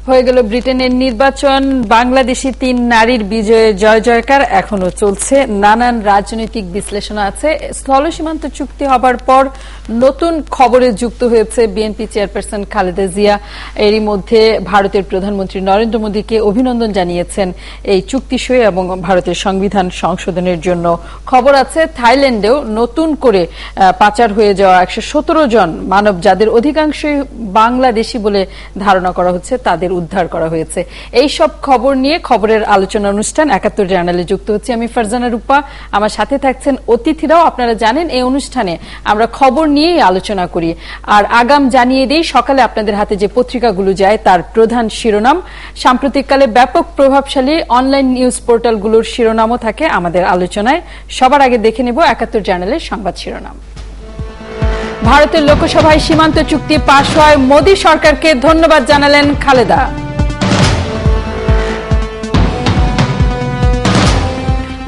হয়ে গেল ব্রিটেনের নির্বাচন। বাংলাদেশি 3 নারীর বিজয়ে জয় জয়কার এখনো চলছে। নানান রাজনৈতিক বিশ্লেষণ আছে। স্থল সীমান্ত চুক্তি হবার পর নতুন খবরে যুক্ত হয়েছে বিএনপি চেয়ারপারসন খালেদা জিয়া। এরই মধ্যে ভারতের প্রধানমন্ত্রী নরেন্দ্র মোদীকে অভিনন্দন জানিয়েছেন এই চুক্তি সই এবং ভারতের সংবিধান সংশোধনের জন্য। খবর আছে থাইল্যান্ডেও নতুন করে পাচার হয়ে যাওয়া 117 জন মানব, যাদের অধিকাংশই বাংলাদেশি বলে ধারণা করা হচ্ছে, তাদের উদ্ধার করা হয়েছে। এই সব খবর নিয়ে খবরের আলোচনা অনুষ্ঠান 71 জার্নালে যুক্ত হচ্ছে আমি ফারজানা রূপা। আমার সাথে থাকছেন অতিথিরাও। আপনারা জানেন এই অনুষ্ঠানে আমরা খবর নিয়েই আলোচনা করি। আর আগাম জানিয়ে দেই, সকালে আপনাদের হাতে যে পত্রিকাগুলো যায় তার প্রধান শিরোনাম, সাম্প্রতিককালে ব্যাপক প্রভাবশালী অনলাইন নিউজ পোর্টালগুলোর শিরোনামও থাকে আমাদের আলোচনায়। সবার আগে দেখে নেব 71 জার্নালের সংবাদ শিরোনাম। ভারতের লোকসভায় সীমান্ত চুক্তি পাশ হয়, মোদী সরকারকে ধন্যবাদ জানালেন খালেদা।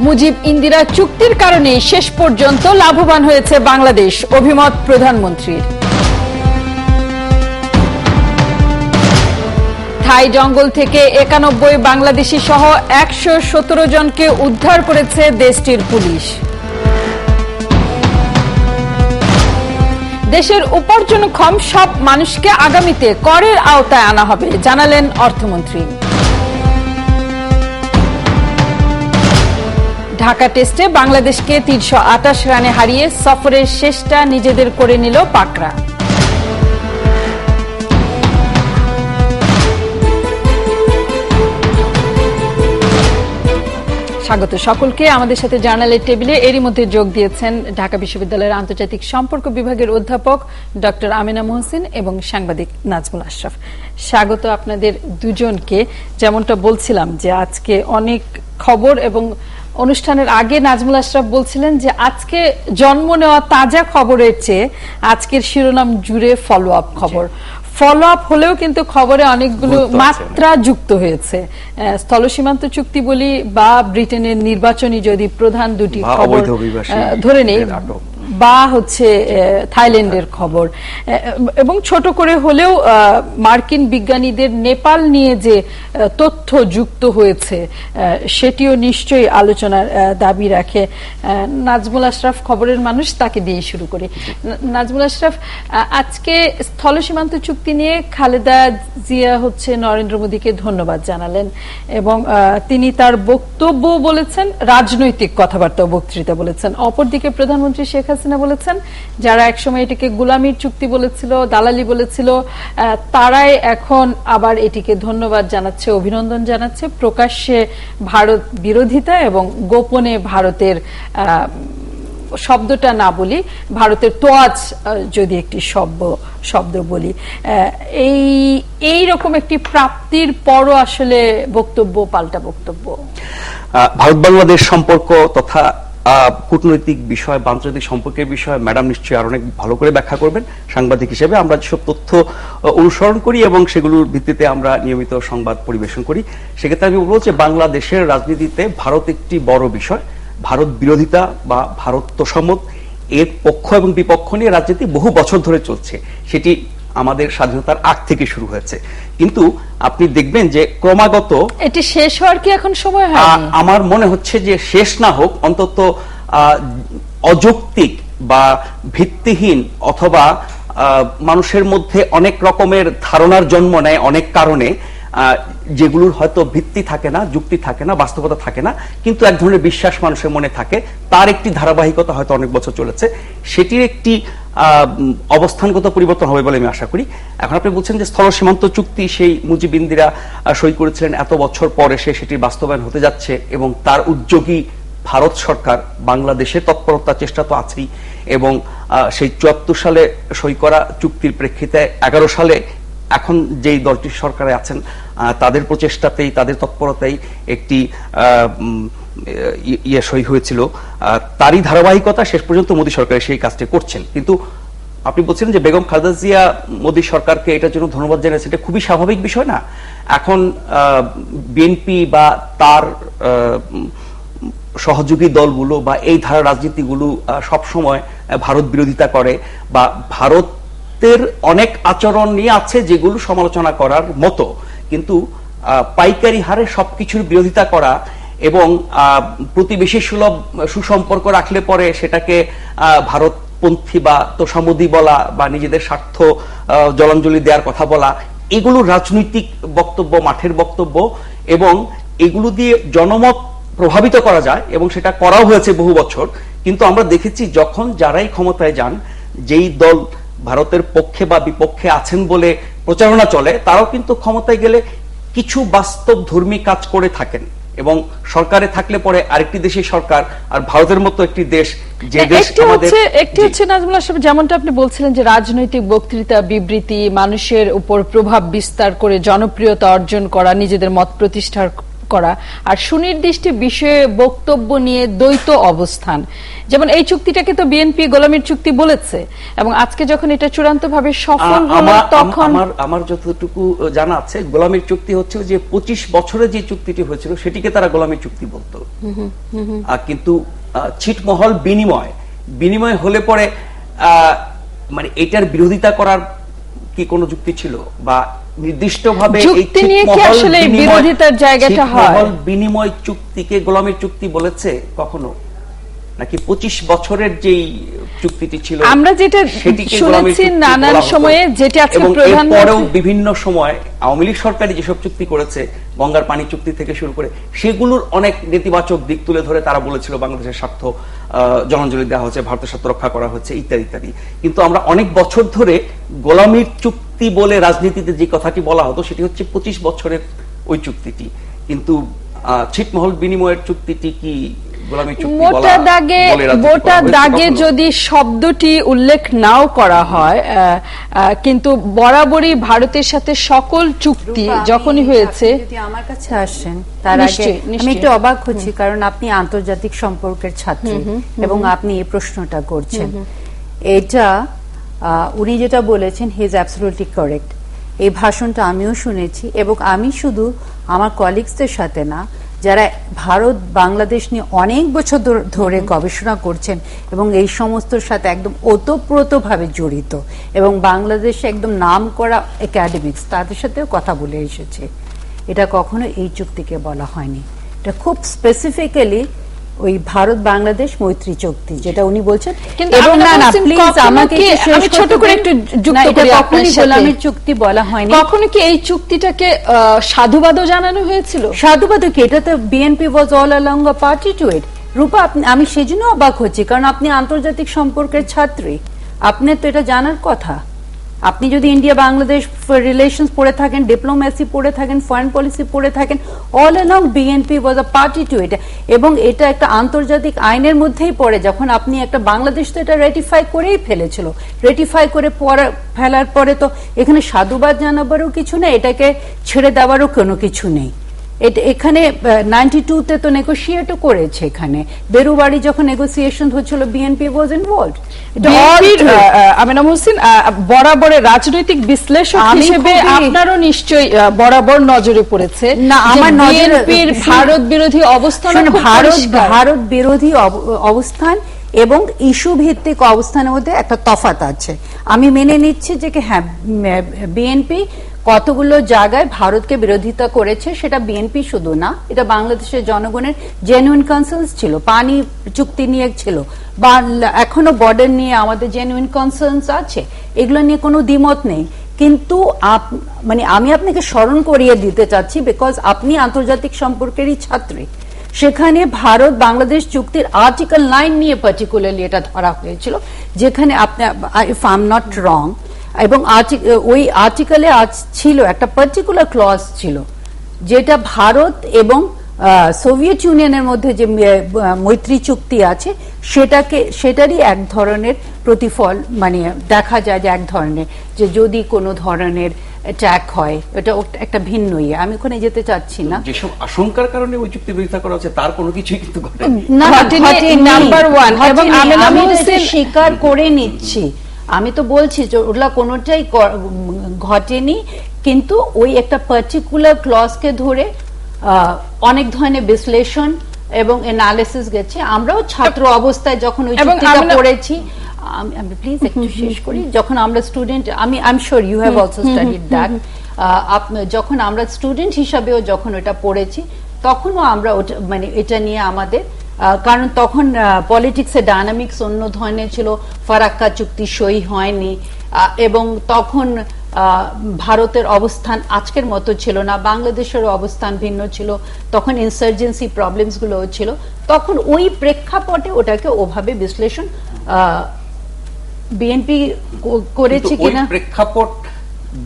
মুজিব ইন্দিরা চুক্তির কারণে শেষ পর্যন্ত লাভবান হয়েছে বাংলাদেশ, অভিমত প্রধানমন্ত্রীর। থাই জঙ্গল থেকে 91 বাংলাদেশি সহ 117 জনকে উদ্ধার করেছে দেশটির পুলিশ। দেশের উপার্জনক্ষম সব মানুষকে আগামীতে করের আওতায় আনা হবে, জানালেন অর্থমন্ত্রী। ঢাকা টেস্টে বাংলাদেশকে 328 রানে হারিয়ে সফরের শেষটা নিজেদের করে নিল পাকরা। স্বাগত সকলকে আমাদের সাথে জার্নালের টেবিলে। এরই মধ্যে যোগ দিয়েছেন ঢাকা বিশ্ববিদ্যালয়ের আন্তর্জাতিক সম্পর্ক বিভাগের অধ্যাপক ডক্টর আমিনা মোহসিন এবং সাংবাদিক নাজমুল আশরাফ। স্বাগত আপনাদের দুজনকে। যেমনটা বলছিলাম যে আজকে অনেক খবর, এবং অনুষ্ঠানের আগে নাজমুল আশরাফ বলছিলেন যে আজকে জন্ম নেওয়া তাজা খবরের চেয়ে আজকের শিরোনাম জুড়ে ফলো আপ খবর। ফলো আপ হলেও কিন্তু খবরে অনেকগুলো মাত্রা যুক্ত হয়েছে। স্থল সীমান্ত চুক্তি বলি বা ব্রিটেনের নির্বাচনী যদি প্রধান দুটি খবর ধরে নেই, বা হচ্ছে থাইল্যান্ডের খবর, এবং ছোট করে হলেও মার্কিন বিজ্ঞানীদের নেপাল নিয়ে যে তথ্য যুক্ত হয়েছে সেটিও নিশ্চয়ই আলোচনার দাবি রাখে। নাজমুল আশরাফ খবরের মানুষ, তাকে দিয়ে শুরু করি। নাজমুল আশরাফ, আজকে স্থল সীমান্ত চুক্তি নিয়ে খালেদা জিয়া হচ্ছে নরেন্দ্র মোদীকে ধন্যবাদ জানালেন, এবং তিনি তার বক্তব্য বলেছেন, রাজনৈতিক কথাবার্তা বক্তৃতা বলেছেন। অপরদিকে প্রধানমন্ত্রী শেখ হাসিনা বলেছেন যারা একসময় এটিকে গোলামির চুক্তি বলেছিল, দালালি বলেছিল, তারাই এখন আবার এটিকে ধন্যবাদ জানাচ্ছে, অভিনন্দন জানাচ্ছে। প্রকাশ্যে ভারত বিরোধিতা এবং গোপনে ভারতের শব্দটা না বলি, ভারতের তোয়াজ যদি একটি শব্দ বলি, এই রকম একটি প্রাপ্তির পরও আসলে বক্তব্য পাল্টা বক্তব্য। ভারত বাংলাদেশ সম্পর্ক তথা কূটনৈতিক বিষয়, আন্তর্জাতিক সম্পর্কের বিষয় ম্যাডাম নিশ্চয়ই আরো অনেক ভালো করে ব্যাখ্যা করবেন। সাংবাদিক হিসেবে আমরা যেসব তথ্য অনুসরণ করি এবং সেগুলোর ভিত্তিতে আমরা নিয়মিত সংবাদ পরিবেশন করি, সেক্ষেত্রে আমি বলবো যে বাংলাদেশের রাজনীতিতে ভারত একটি বড় বিষয়। ভারত বিরোধিতা বা ভারত তোষামত, এর পক্ষ এবং বিপক্ষ নিয়ে রাজনীতি বহু বছর ধরে চলছে। সেটি আমাদের স্বাধীনতার আগ থেকে শুরু হয়েছে, কিন্তু আপনি দেখবেন যে ক্রমাগত এটি শেষ হওয়ার কি এখন সময় হয়নি? আমার মনে হচ্ছে যে শেষ না হোক, অন্তত অযৌক্তিক বা ভিত্তিহীন অথবা মানুষের মধ্যে অনেক রকমের ধারণার জন্ম নেয় অনেক কারণে, যেগুলোর হয়তো ভিত্তি থাকে না, যুক্তি থাকে না, বাস্তবতা থাকে না, কিন্তু এক ধরনের বিশ্বাস মানুষের মনে থাকে। তার একটি ধারাবাহিকতা হয়তো অনেক বছর চলেছে, সেটির একটি অবস্থানগত পরিবর্তন হবে বলে আমি আশা করি। এখন আপনি বলছেন যে স্থল সীমান্ত চুক্তি সেই মুজিব ইন্দিরা সই করেছিলেন, এত বছর পরে সেটির বাস্তবায়ন হতে যাচ্ছে, এবং তার উদ্যোগী ভারত সরকার, বাংলাদেশের তৎপরতা চেষ্টা তো আছেই, এবং সেই 74 সালে সই করা চুক্তির প্রেক্ষিতে 11 সালে এখন যেই দলটির সরকারে আছেন তাদের প্রচেষ্টাতেই, তাদের তৎপরতাই একটি সই হয়েছিল। তারই ধারাবাহিকতা শেষ পর্যন্ত মোদী সরকার সেই কাজটি করছেন। কিন্তু আপনি বলছিলেন যে বেগম খালেদা জিয়া মোদী সরকারকে এটার জন্য ধন্যবাদ জানিয়েছে, এটা খুবই স্বাভাবিক বিষয় না? এখন বিএনপি বা তার সহযোগী দলগুলো বা এই ধারা রাজনীতিগুলো সবসময় ভারত বিরোধিতা করে, বা ভারতের অনেক আচরণ নিয়ে আছে যেগুলো সমালোচনা করার মতো, কিন্তু পাইকারি হারে সবকিছুর বিরোধিতা করা এবং প্রতিবেশী সুলভ সুসম্পর্ক রাখলে পরে সেটাকে ভারতপন্থী বা তোষামোদী বলা বা নিজেদের স্বার্থ জলাঞ্জলি দেওয়ার কথা বলা, এগুলো রাজনৈতিক বক্তব্য, মাঠের বক্তব্য, এবং এগুলো দিয়ে জনমত প্রভাবিত করা যায় এবং সেটা করাও হয়েছে বহু বছর। কিন্তু আমরা দেখেছি যখন যারাই ক্ষমতায় যান, যেই দল ভারতের পক্ষে বা বিপক্ষে আছেন বলে প্রচারণা চলে, তারাও কিন্তু ক্ষমতায় গেলে কিছু বাস্তব ধর্মী কাজ করে থাকেন এবং সরকারে থাকলে পরে আরেকটি দেশের সরকার, আর ভারতের মতো একটি দেশ, যে দেশ আমাদের একটি হচ্ছে নাজমুল আশরাফ, যেমনটা আপনি বলছিলেন যে রাজনৈতিক বক্তৃতা, বিবৃতি, মানুষের উপর প্রভাব বিস্তার করে জনপ্রিয়তা অর্জন করা, নিজেদের মত প্রতিষ্ঠা করা, আর সুনির্দিষ্ট বিষয়ে বক্তব্য নিয়ে দ্বৈত অবস্থান। যেমন এই চুক্তিটাকে তো বিএনপি গোলামীর চুক্তি বলেছে, এবং আজকে যখন এটা চূড়ান্তভাবে সফল হলো তখন আমার যতটুকু জানা আছে, গোলামীর চুক্তি হচ্ছে যে 25 বছরে যে চুক্তিটি হয়েছিল সেটিকে তারা গোলামীর চুক্তি বলতো। কিন্তু ছিটমহল বিনিময় হলে পরে মানে এটার বিরোধিতা করার কি কোনো যুক্তি ছিল, বা নির্দিষ্টভাবে চুক্তি নিয়ে কি আসলে বিরোধিতার জায়গাটা হয়? বিনিময় চুক্তিকে গোলামীর চুক্তি বলেছে কখনো? নাকি 25 বছরের যেই চুক্তিটি ছিল আমরা যেটা শুনেছি নানান সময়ে, যেটা আজকে প্রধানমন্ত্রী বিভিন্ন সময় আওয়ামী লীগ সরকারি যেসব চুক্তি করেছে, গঙ্গার পানি চুক্তি থেকে শুরু করে, সেগুলোর অনেক নেতিবাচক দিক তুলে ধরে তারা বলেছিল বাংলাদেশের স্বার্থ জলাঞ্জলি দেওয়া হচ্ছে, ভারতের স্বার্থ রক্ষা করা হচ্ছে, ইত্যাদি ইত্যাদি। কিন্তু আমরা অনেক বছর ধরে গোলামীর চুক্তি বলে রাজনীতিতে যে কথাটি বলা হতো সেটি হচ্ছে 25 বছরের ওই চুক্তিটি। কিন্তু ছিটমহল বিনিময়ের চুক্তিটি কি মোটা দাগে যদি শব্দটি উল্লেখ নাও করা হয়, কিন্তু বরাবরই ভারতের সাথে সকল চুক্তি যখনই হয়েছে, যদি আমার কাছে আসেন তার আগে আমি একটু অবাক হচ্ছি, কারণ আপনি আন্তর্জাতিক সম্পর্কের ছাত্রী এবং আপনি এই প্রশ্নটা করছেন। এটা উনি যেটা বলেছেন, হি ইজ অ্যাবসলিউটলি কারেক্ট। এই ভাষণটা আমিও শুনেছি, এবং আমি শুধু আমার কলিগসদের সাথে না, যারা ভারত বাংলাদেশ নিয়ে অনেক বছর ধরে গবেষণা করছেন এবং এই সমস্তর সাথে একদম ওতপ্রোতভাবে জড়িত, এবং বাংলাদেশে একদম নাম করা একাডেমিক্স, তাদের সাথেও কথা বলে এসেছে। এটা কখনো এই চুক্তিকে বলা হয়নি। এটা খুব স্পেসিফিক্যালি ওই ভারত বাংলাদেশ মৈত্রী চুক্তি যেটা উনি বলছেন। এবং না না প্লিজ আমাকে আমি ছোট করে একটু যুক্ত করি, কখনোই গোলামীর চুক্তি বলা হয়নি। কখনো কি এই চুক্তিটাকে সাধুবাদও জানানো হয়েছিল? সাধুবাদ কি, এটা তো BNP was all along a party to it. Rupa, আমি সেজন্য অবাক হচ্ছি, কারণ আপনি আন্তর্জাতিক সম্পর্কের ছাত্রী, আপনার তো এটা জানার কথা। আপনি যদি ইন্ডিয়া বাংলাদেশ রিলেশনস পড়ে থাকেন, ডিপ্লোমেসি পড়ে থাকেন, ফরেন পলিসি পড়ে থাকেন, all along BNP was a party to it, এবং এটা একটা আন্তর্জাতিক আইনের মধ্যেই পড়ে। যখন আপনি একটা, বাংলাদেশ তো এটা রেটিফাই করেই ফেলেছিল, রেটিফাই করে ফেলার পরে তো এখানে সাধুবাদ জানাবারও কিছু নেই, এটাকে ছেড়ে দেওয়ারও কোনো কিছু নেই। এখানে 92-তে তো নেগোশিয়েটও করেছে। এখানে বেরুবাড়ি যখন নেগোসিয়েশন হচ্ছিল, বিএনপি ওয়াজ ইনভলভড। আমিনা মুহসিন, বরাবরের রাজনৈতিক বিশ্লেষক হিসেবে আপনারও নিশ্চয়ই বরাবর নজরে পড়েছে না আমার বিএনপির ভারত বিরোধী অবস্থান, ভারত বিরোধী অবস্থান এবং ইস্যু ভিত্তিক অবস্থানের মধ্যে একটা তফাৎ আছে। আমি মেনে নিচ্ছি যে হ্যাঁ, বিএনপি কতগুলো জায়গায় ভারতকে বিরোধিতা করেছে, সেটা বিএনপি শুধু না, এটা বাংলাদেশের জনগণের জেনুইন কনসার্নস ছিল। পানি চুক্তি নিয়ে ছিল, বা এখনো বর্ডার নিয়ে আমাদের জেনুইন কনসার্নস আছে, এগুলো নিয়ে কোনো দ্বিমত নেই। কিন্তু মানে আমি আপনাকে স্মরণ করিয়ে দিতে চাচ্ছি, বিকজ আপনি আন্তর্জাতিক সম্পর্কেরই ছাত্রী, সেখানে ভারত বাংলাদেশ চুক্তির আর্টিকেল 9 নিয়ে পার্টিকুলারলি এটা ধরা হয়েছিল, যেখানে আপনি, if I am not wrong, এবং ওই আর্টিকেলে ছিল একটা পার্টিকুলার ক্লজ ছিল, যেটা ভারত এবং সোভিয়েত ইউনিয়নের মধ্যে যে মৈত্রী চুক্তি আছে, সেটারই এক ধরনের প্রতিফল, মানে দেখা যায় যে এক ধরনের, যে যদি কোনো ধরনের অ্যাটাক হয়, এটা একটা ভিন্ন ইয়ে। আমি ওখানে যেতে চাচ্ছি না। যেসব আশঙ্কার কারণে ওই চুক্তি বিরোধিতা করা হচ্ছে তার কোনো কিছুই কিন্তু ঘটেনি, নাম্বার 1। এবং আমি স্বীকার করে নিচ্ছি, আমি তো বলছি যে ওগুলা কোনোটাই ঘটেনি, কিন্তু ওই একটা পার্টিকুলার ক্লজকে ধরে অনেক ধরনের বিশ্লেষণ এবং অ্যানালিসিস গেছে। আমরাও ছাত্র অবস্থায় যখন ওই চুক্তিটা পড়েছি, আমি প্লিজ একটু শেষ করি, যখন আমরা student, I am sure you have also studied that, যখন আমরা স্টুডেন্ট হিসাবেও যখন ওটা পড়েছি তখনও আমরা মানে এটা নিয়ে আমাদের কারণ তখন পলিটিক্সের ডায়নামিক্স অন্য ধরনের ছিল, ফারাক্কা চুক্তি সই হয়নি এবং তখন ভারতের অবস্থান আজকের মতো ছিল না, বাংলাদেশেরও অবস্থান ভিন্ন ছিল, তখন ইনসার্জেন্সি প্রবলেমস গুলো ছিল, তখন ওই প্রেক্ষাপটে ওটাকে ওভাবে বিশ্লেষণ বিএনপি করেছে কিনা প্রেক্ষাপট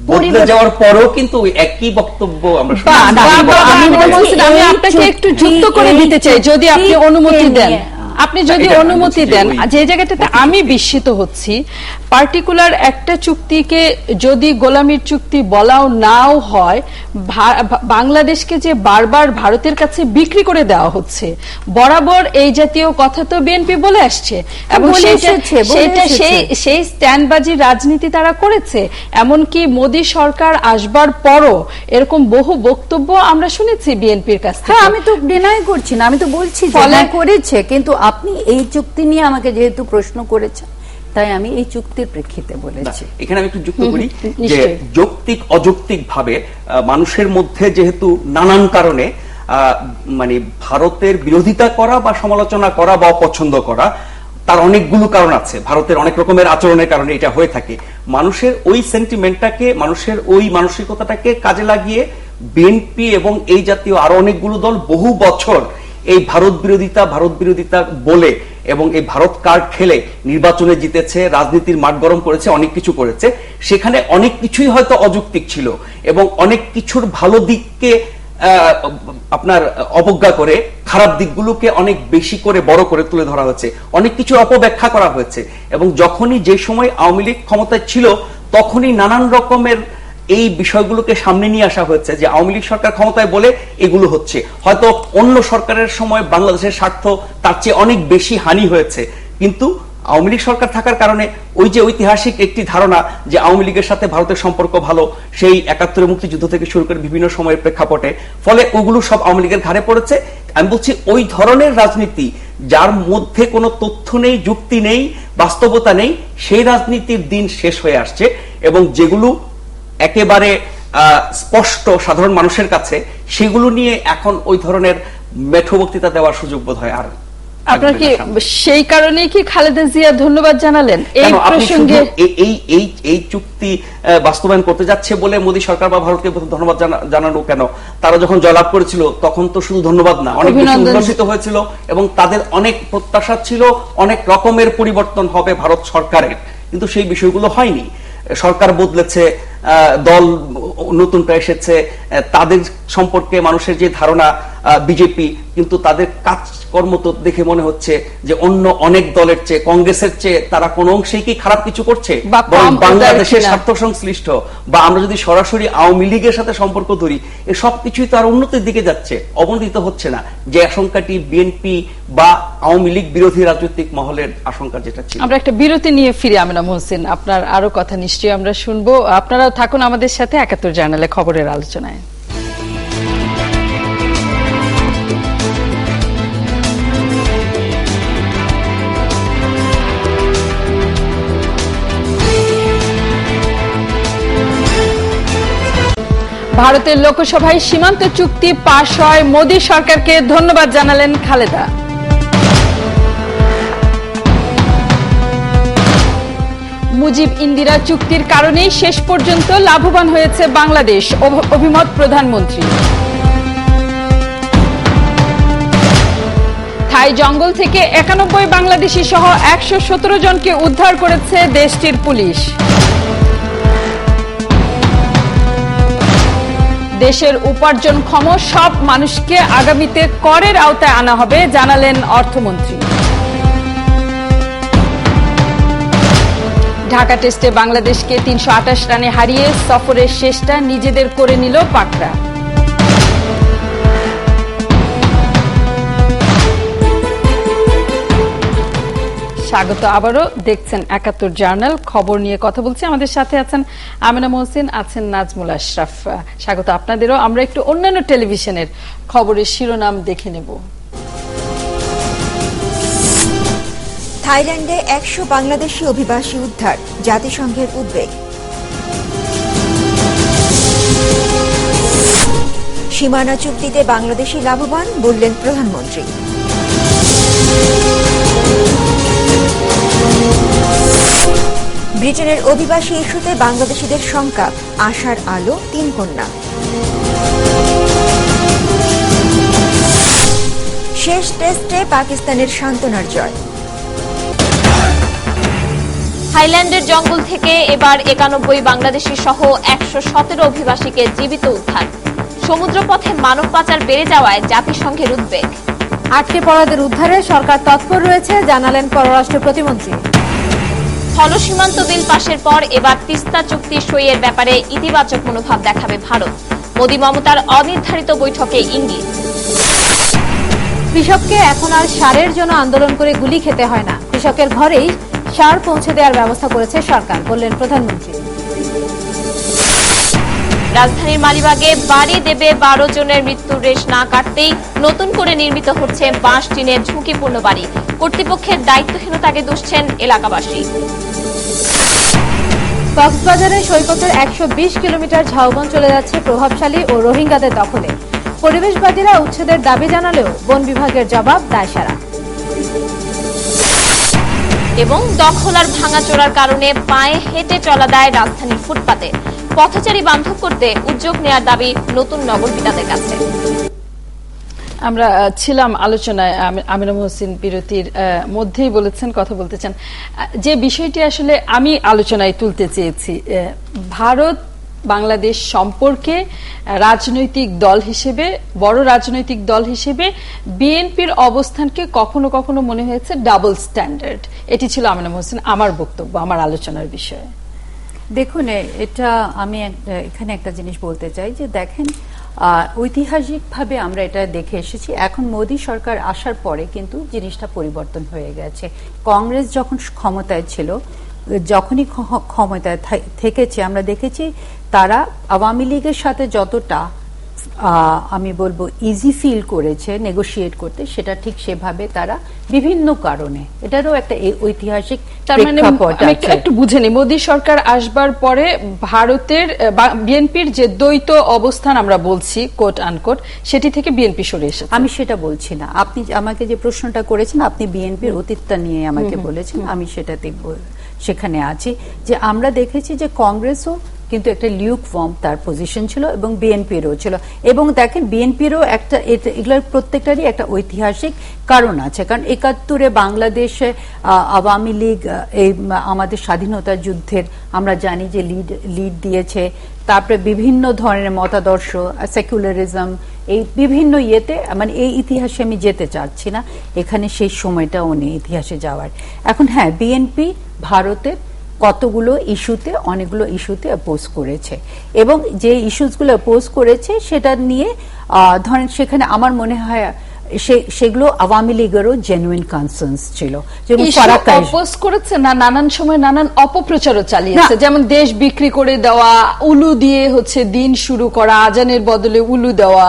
বদলে যাওয়ার পরেও কিন্তু একই বক্তব্য আমরা আমি আপনাকে একটু যুক্ত করে দিতে চাই যদি আপনি অনুমতি দেন। আপনি যদি অনুমতি দেন, যে জায়গাটাতে আমি বিস্মিত হচ্ছি, পার্টিকুলার একটা চুক্তিকে যদি গোলামির চুক্তি বলাও নাও হয়, বাংলাদেশকে যে বারবার ভারতের কাছে বিক্রি করে দেওয়া হচ্ছে, বরাবর এই জাতীয় কথা তো বিএনপি বলে আসছে এবং সেটা সেই স্ট্যান্ডবাজি রাজনীতি তারা করেছে। এমনকি মোদী সরকার আসবার পরও এরকম বহু বক্তব্য আমরা শুনেছি বিএনপির কাছ থেকে। আমি তো ডিনাই করছি না, আমি তো বলছি করেছে, কিন্তু আপনি এই চুক্তি নিয়ে আমাকে যেহেতু প্রশ্ন করেছেন তাই আমি এই চুক্তির প্রেক্ষিতে বলেছি। এখানে আমি একটু যুক্ত করি যে যৌক্তিক অযৌক্তিক ভাবে মানুষের মধ্যে যেহেতু নানান কারণে মানে ভারতের বিরোধিতা করা বা সমালোচনা করা বা অপছন্দ করা, তার অনেকগুলো কারণ আছে, ভারতের অনেক রকমের আচরণের কারণে এটা হয়ে থাকে। মানুষের ওই সেন্টিমেন্টটাকে, মানুষের ওই মানসিকতাটাকে কাজে লাগিয়ে বিএনপি এবং এই জাতীয় আরো অনেকগুলো দল বহু বছর এই ভারত বিরোধিতা বলে এবং এই ভারত কার্ড খেলে নির্বাচনে জিতেছে, রাজনীতির মাঠ গরম করেছে, অনেক কিছু করেছে। সেখানে অনেক কিছুই হয়তো অযৌক্তিক ছিল এবং অনেক কিছুর ভালো দিককে আপনার অবজ্ঞা করে খারাপ দিকগুলোকে অনেক বেশি করে বড় করে তুলে ধরা হয়েছে, অনেক কিছুর অপব্যাখ্যা করা হয়েছে। এবং যখনই যে সময় আওয়ামী লীগ ক্ষমতায় ছিল তখনই নানান রকমের এই বিষয়গুলোকে সামনে নিয়ে আসা হয়েছে যে আওয়ামী লীগ সরকার ক্ষমতায় বলে এগুলো হচ্ছে, হয়তো অন্য সরকারের সময় বাংলাদেশের স্বার্থ তার চেয়ে অনেক বেশি হানি হয়েছে। কিন্তু আওয়ামী লীগ সরকার থাকার কারণে ওই যে ঐতিহাসিক একটি ধারণা যে আওয়ামী লীগের সাথে ভারতের সম্পর্ক ভালো, সেই ৭১ মুক্তিযুদ্ধ থেকে শুরু করে বিভিন্ন সময়ের প্রেক্ষাপটে, ফলে ওগুলো সব আওয়ামী লীগের ঘাড়ে পড়েছে। আমি বলছি ওই ধরনের রাজনীতি যার মধ্যে কোনো তথ্য নেই, যুক্তি নেই, বাস্তবতা নেই, সেই রাজনীতির দিন শেষ হয়ে আসছে এবং যেগুলো একেবারে স্পষ্ট সাধারণ মানুষের কাছে, সেগুলো নিয়ে এখন ওই ধরনের মেঠো বক্তৃতা দেওয়ার সুযোগ বোধ হয় আর আপনার কি সেই কারণেই কি খালেদা জিয়া ধন্যবাদ জানালেন এই প্রসঙ্গে? এই চুক্তি বাস্তবায়ন করতে যাচ্ছে বলে মোদী সরকার বা ভারতকে ধন্যবাদ জানানো কেন? তারা যখন জয়লাভ করেছিল তখন তো শুধু ধন্যবাদ না, অনেক বেশি উল্লসিত হয়েছিল এবং তাদের অনেক প্রত্যাশা ছিল অনেক রকমের পরিবর্তন হবে ভারত সরকারের, কিন্তু সেই বিষয়গুলো হয়নি। সরকার বদলেছে, দল নতুনটা এসেছে, তাদের সম্পর্কে মানুষের যে ধারণা বিজেপি, কিন্তু তাদের কাজকর্ম তো দেখে মনে হচ্ছে যে অন্য অনেক দলের চেয়ে, কংগ্রেসের চেয়ে তারা কোন অংশেই কি খারাপ কিছু করছে, বাংলাদেশের স্বার্থ সংশ্লিষ্ট বা আমরা যদি সরাসরি আওয়ামী লীগের সাথে সম্পর্ক ধরি, এই সব কিছুই তো আর উন্নতির দিকে যাচ্ছে, অবনতিত হচ্ছে না, যে আশঙ্কাটি বিএনপি বা আওয়ামী লীগ বিরোধী রাজনৈতিক মহলের আশঙ্কা যেটা ছিল। আমরা একটা বিরতি নিয়ে ফিরে আমিনা মোহসিন, আপনার আরো কথা নিশ্চয়ই আমরা শুনবো। আপনারা থাকুন আমাদের সাথে ৭১ জার্নালে খবরের আলোচনায়। ভারতের লোকসভায় সীমান্ত চুক্তি পাশ হয়, মোদী সরকারকে ধন্যবাদ জানালেন খালেদা। মুজিব ইন্দিরা চুক্তির কারণেই শেষ পর্যন্ত লাভবান হয়েছে বাংলাদেশ, অভিমত প্রধানমন্ত্রী। থাই জঙ্গল থেকে ৯১ বাংলাদেশি সহ ১১৭ জনকে উদ্ধার করেছে দেশটির পুলিশ। দেশের উপার্জনক্ষম সব মানুষকে আগামীতে করের আওতায় আনা হবে, জানালেন অর্থমন্ত্রী। ঢাকা টেস্টে বাংলাদেশকে ৩২৮ রানে হারিয়ে সফরের শেষটা নিজেদের করে নিল পাকরা। স্বাগত আবারও, দেখছেন ৭১ জার্নাল, খবর নিয়ে কথা বলছি। আমাদের সাথে আছেন আমিনা মোহসিন, আছেন নাজমুল আশরাফ। স্বাগত আপনাদেরও। আমরা একটু অন্যান্য টেলিভিশনের খবরের শিরোনাম দেখে নেব। থাইল্যান্ডে ১০০ বাংলাদেশি অভিবাসী উদ্ধার, জাতিসংঘের উদ্বেগ। সীমানা চুক্তিতে বাংলাদেশি লাভবান, বললেন প্রধানমন্ত্রী। ব্রিটেনের অভিবাসী ইস্যুতে বাংলাদেশিদের শঙ্কা, আশার আলো 3 কন্যা। শেষ টেস্টে পাকিস্তানের সান্ত্বনার জয়। থাইল্যান্ডের জঙ্গল থেকে এবার 91 বাংলাদেশি সহ 117 অভিবাসীকে জীবিত উদ্ধার। সমুদ্রপথে মানব পাচার বেড়ে যাওয়ায় জাতিসংঘের উদ্বেগ। আটকে পড়াদের উদ্ধারে সরকার তৎপর রয়েছে, জানালেন পররাষ্ট্র প্রতিমন্ত্রী। স্থল সীমান্ত বিল পাশের পর এবার তিস্তা চুক্তি সইয়ের ব্যাপারে ইতিবাচক মনোভাব দেখাবে ভারত। মোদি মমতার অনির্ধারিত বৈঠকে ইঙ্গিত। কৃষককে এখন আর সারের জন্য আন্দোলন করে গুলি খেতে হয় না, কৃষকের ঘরেই সার পৌঁছে দেওয়ার ব্যবস্থা করেছে সরকার, বললেন প্রধানমন্ত্রী। রাজধানীর মালিবাগে বাড়ি দেবে 12 জনের মৃত্যুর রেশ না কাটতেই নতুন করে নির্মিত হচ্ছে বাঁশ টিনের ঝুঁকিপূর্ণ বাড়ি। কর্তৃপক্ষের দায়িত্বহীনতাকে দুষছেন এলাকাবাসী। কক্সবাজারে সৈকতের 120 কিলোমিটার ঝাউবন চলে যাচ্ছে প্রভাবশালী ও রোহিঙ্গাদের দখলে। পরিবেশবাদীরা উচ্ছেদের দাবি জানালেও বন বিভাগের জবাব দায়সারা। এবং দখল আর ভাঙাচোরার কারণে পায়ে হেঁটে চলা দেয় রাজধানীর ফুটপাতে। পথচারী বান্ধব করতে উদ্যোগ নেওয়ার দাবি নতুন নগরপিতাদের কাছে। আমরা ছিলাম আলোচনায়, আমিনা মহসিন বিরতির মধ্যেই বলেছেন, কথা বলতে চান যে বিষয়টি আসলে আমি আলোচনায় তুলতে চেয়েছি। ভারত বাংলাদেশ সম্পর্কে রাজনৈতিক দল হিসেবে, বড় রাজনৈতিক দল হিসেবে বিএনপির অবস্থানকে কখনো কখনো মনে হয়েছে ডাবল স্ট্যান্ডার্ড। এটি ছিল আমিনা মহসিন আমার বক্তব্য, আমার আলোচনার বিষয়ে। দেখুন, এটা আমি এখানে একটা জিনিস বলতে চাই যে দেখেন, ঐতিহাসিকভাবে আমরা এটা দেখে এসেছি। এখন মোদী সরকার আসার পরে কিন্তু জিনিসটা পরিবর্তন হয়ে গেছে। কংগ্রেস যখন ক্ষমতায় ছিল, যখনই ক্ষমতায় থেকেছে, আমরা দেখেছি তারা আওয়ামী লীগের সাথে যতটা আমি বলবো ইজি ফিল করেছে নেগোশিয়েট করতে, সেটা ঠিক সেভাবে তারা বিভিন্ন কারণে, এটারও একটা ঐতিহাসিক প্রেক্ষাপট আছে। একটু বুঝে নিই, মোদী সরকার আসবার পরে ভারতের বিএনপির যে দ্বৈত অবস্থান আমরা বলছি কোট আনকোট, সেটি থেকে বিএনপি সরে এসেছে। আমি সেটা বলছি না। আপনি আমাকে যে প্রশ্নটা করেছেন, আপনি বিএনপির অতীতটা নিয়ে আমাকে বলেছেন, আমি সেটাতে সেখানে আছি যে আমরা দেখেছি যে কংগ্রেসও কিন্তু একটা লিউক ওয়ার্ম তার পজিশন ছিল এবং বিএনপিরও ছিল। এবং দেখেন বিএনপিরও একটা, এগুলোর প্রত্যেকটারই একটা ঐতিহাসিক কারণ আছে। কারণ 71-এ বাংলাদেশে আওয়ামী লীগ এই আমাদের স্বাধীনতা যুদ্ধের আমরা জানি যে লিড দিয়েছে। তারপরে বিভিন্ন ধরনের মতাদর্শ, সেকুলারিজম, এই বিভিন্ন ইয়েতে, মানে এই ইতিহাসে আমি যেতে চাচ্ছি না, এখানে সেই সময়টাও নেই ইতিহাসে যাওয়ার। এখন হ্যাঁ, বিএনপি ভারতের কতগুলো ইস্যুতে, অনেকগুলো ইস্যুতে অপোজ করেছে এবং যে ইস্যুসগুলো অপোজ করেছে সেটা নিয়ে ধরেন সেখানে আমার মনে হয় সেগুলো আওয়ামী লীগেরও জেনুইন কনসার্নস ছিল। অপোজ করেছে না, নানান সময় নানান অপপ্রচারও চালিয়েছে, যেমন দেশ বিক্রি করে দেওয়া, উলু দিয়ে হচ্ছে দিন শুরু করা, আজানের বদলে উলু দেওয়া,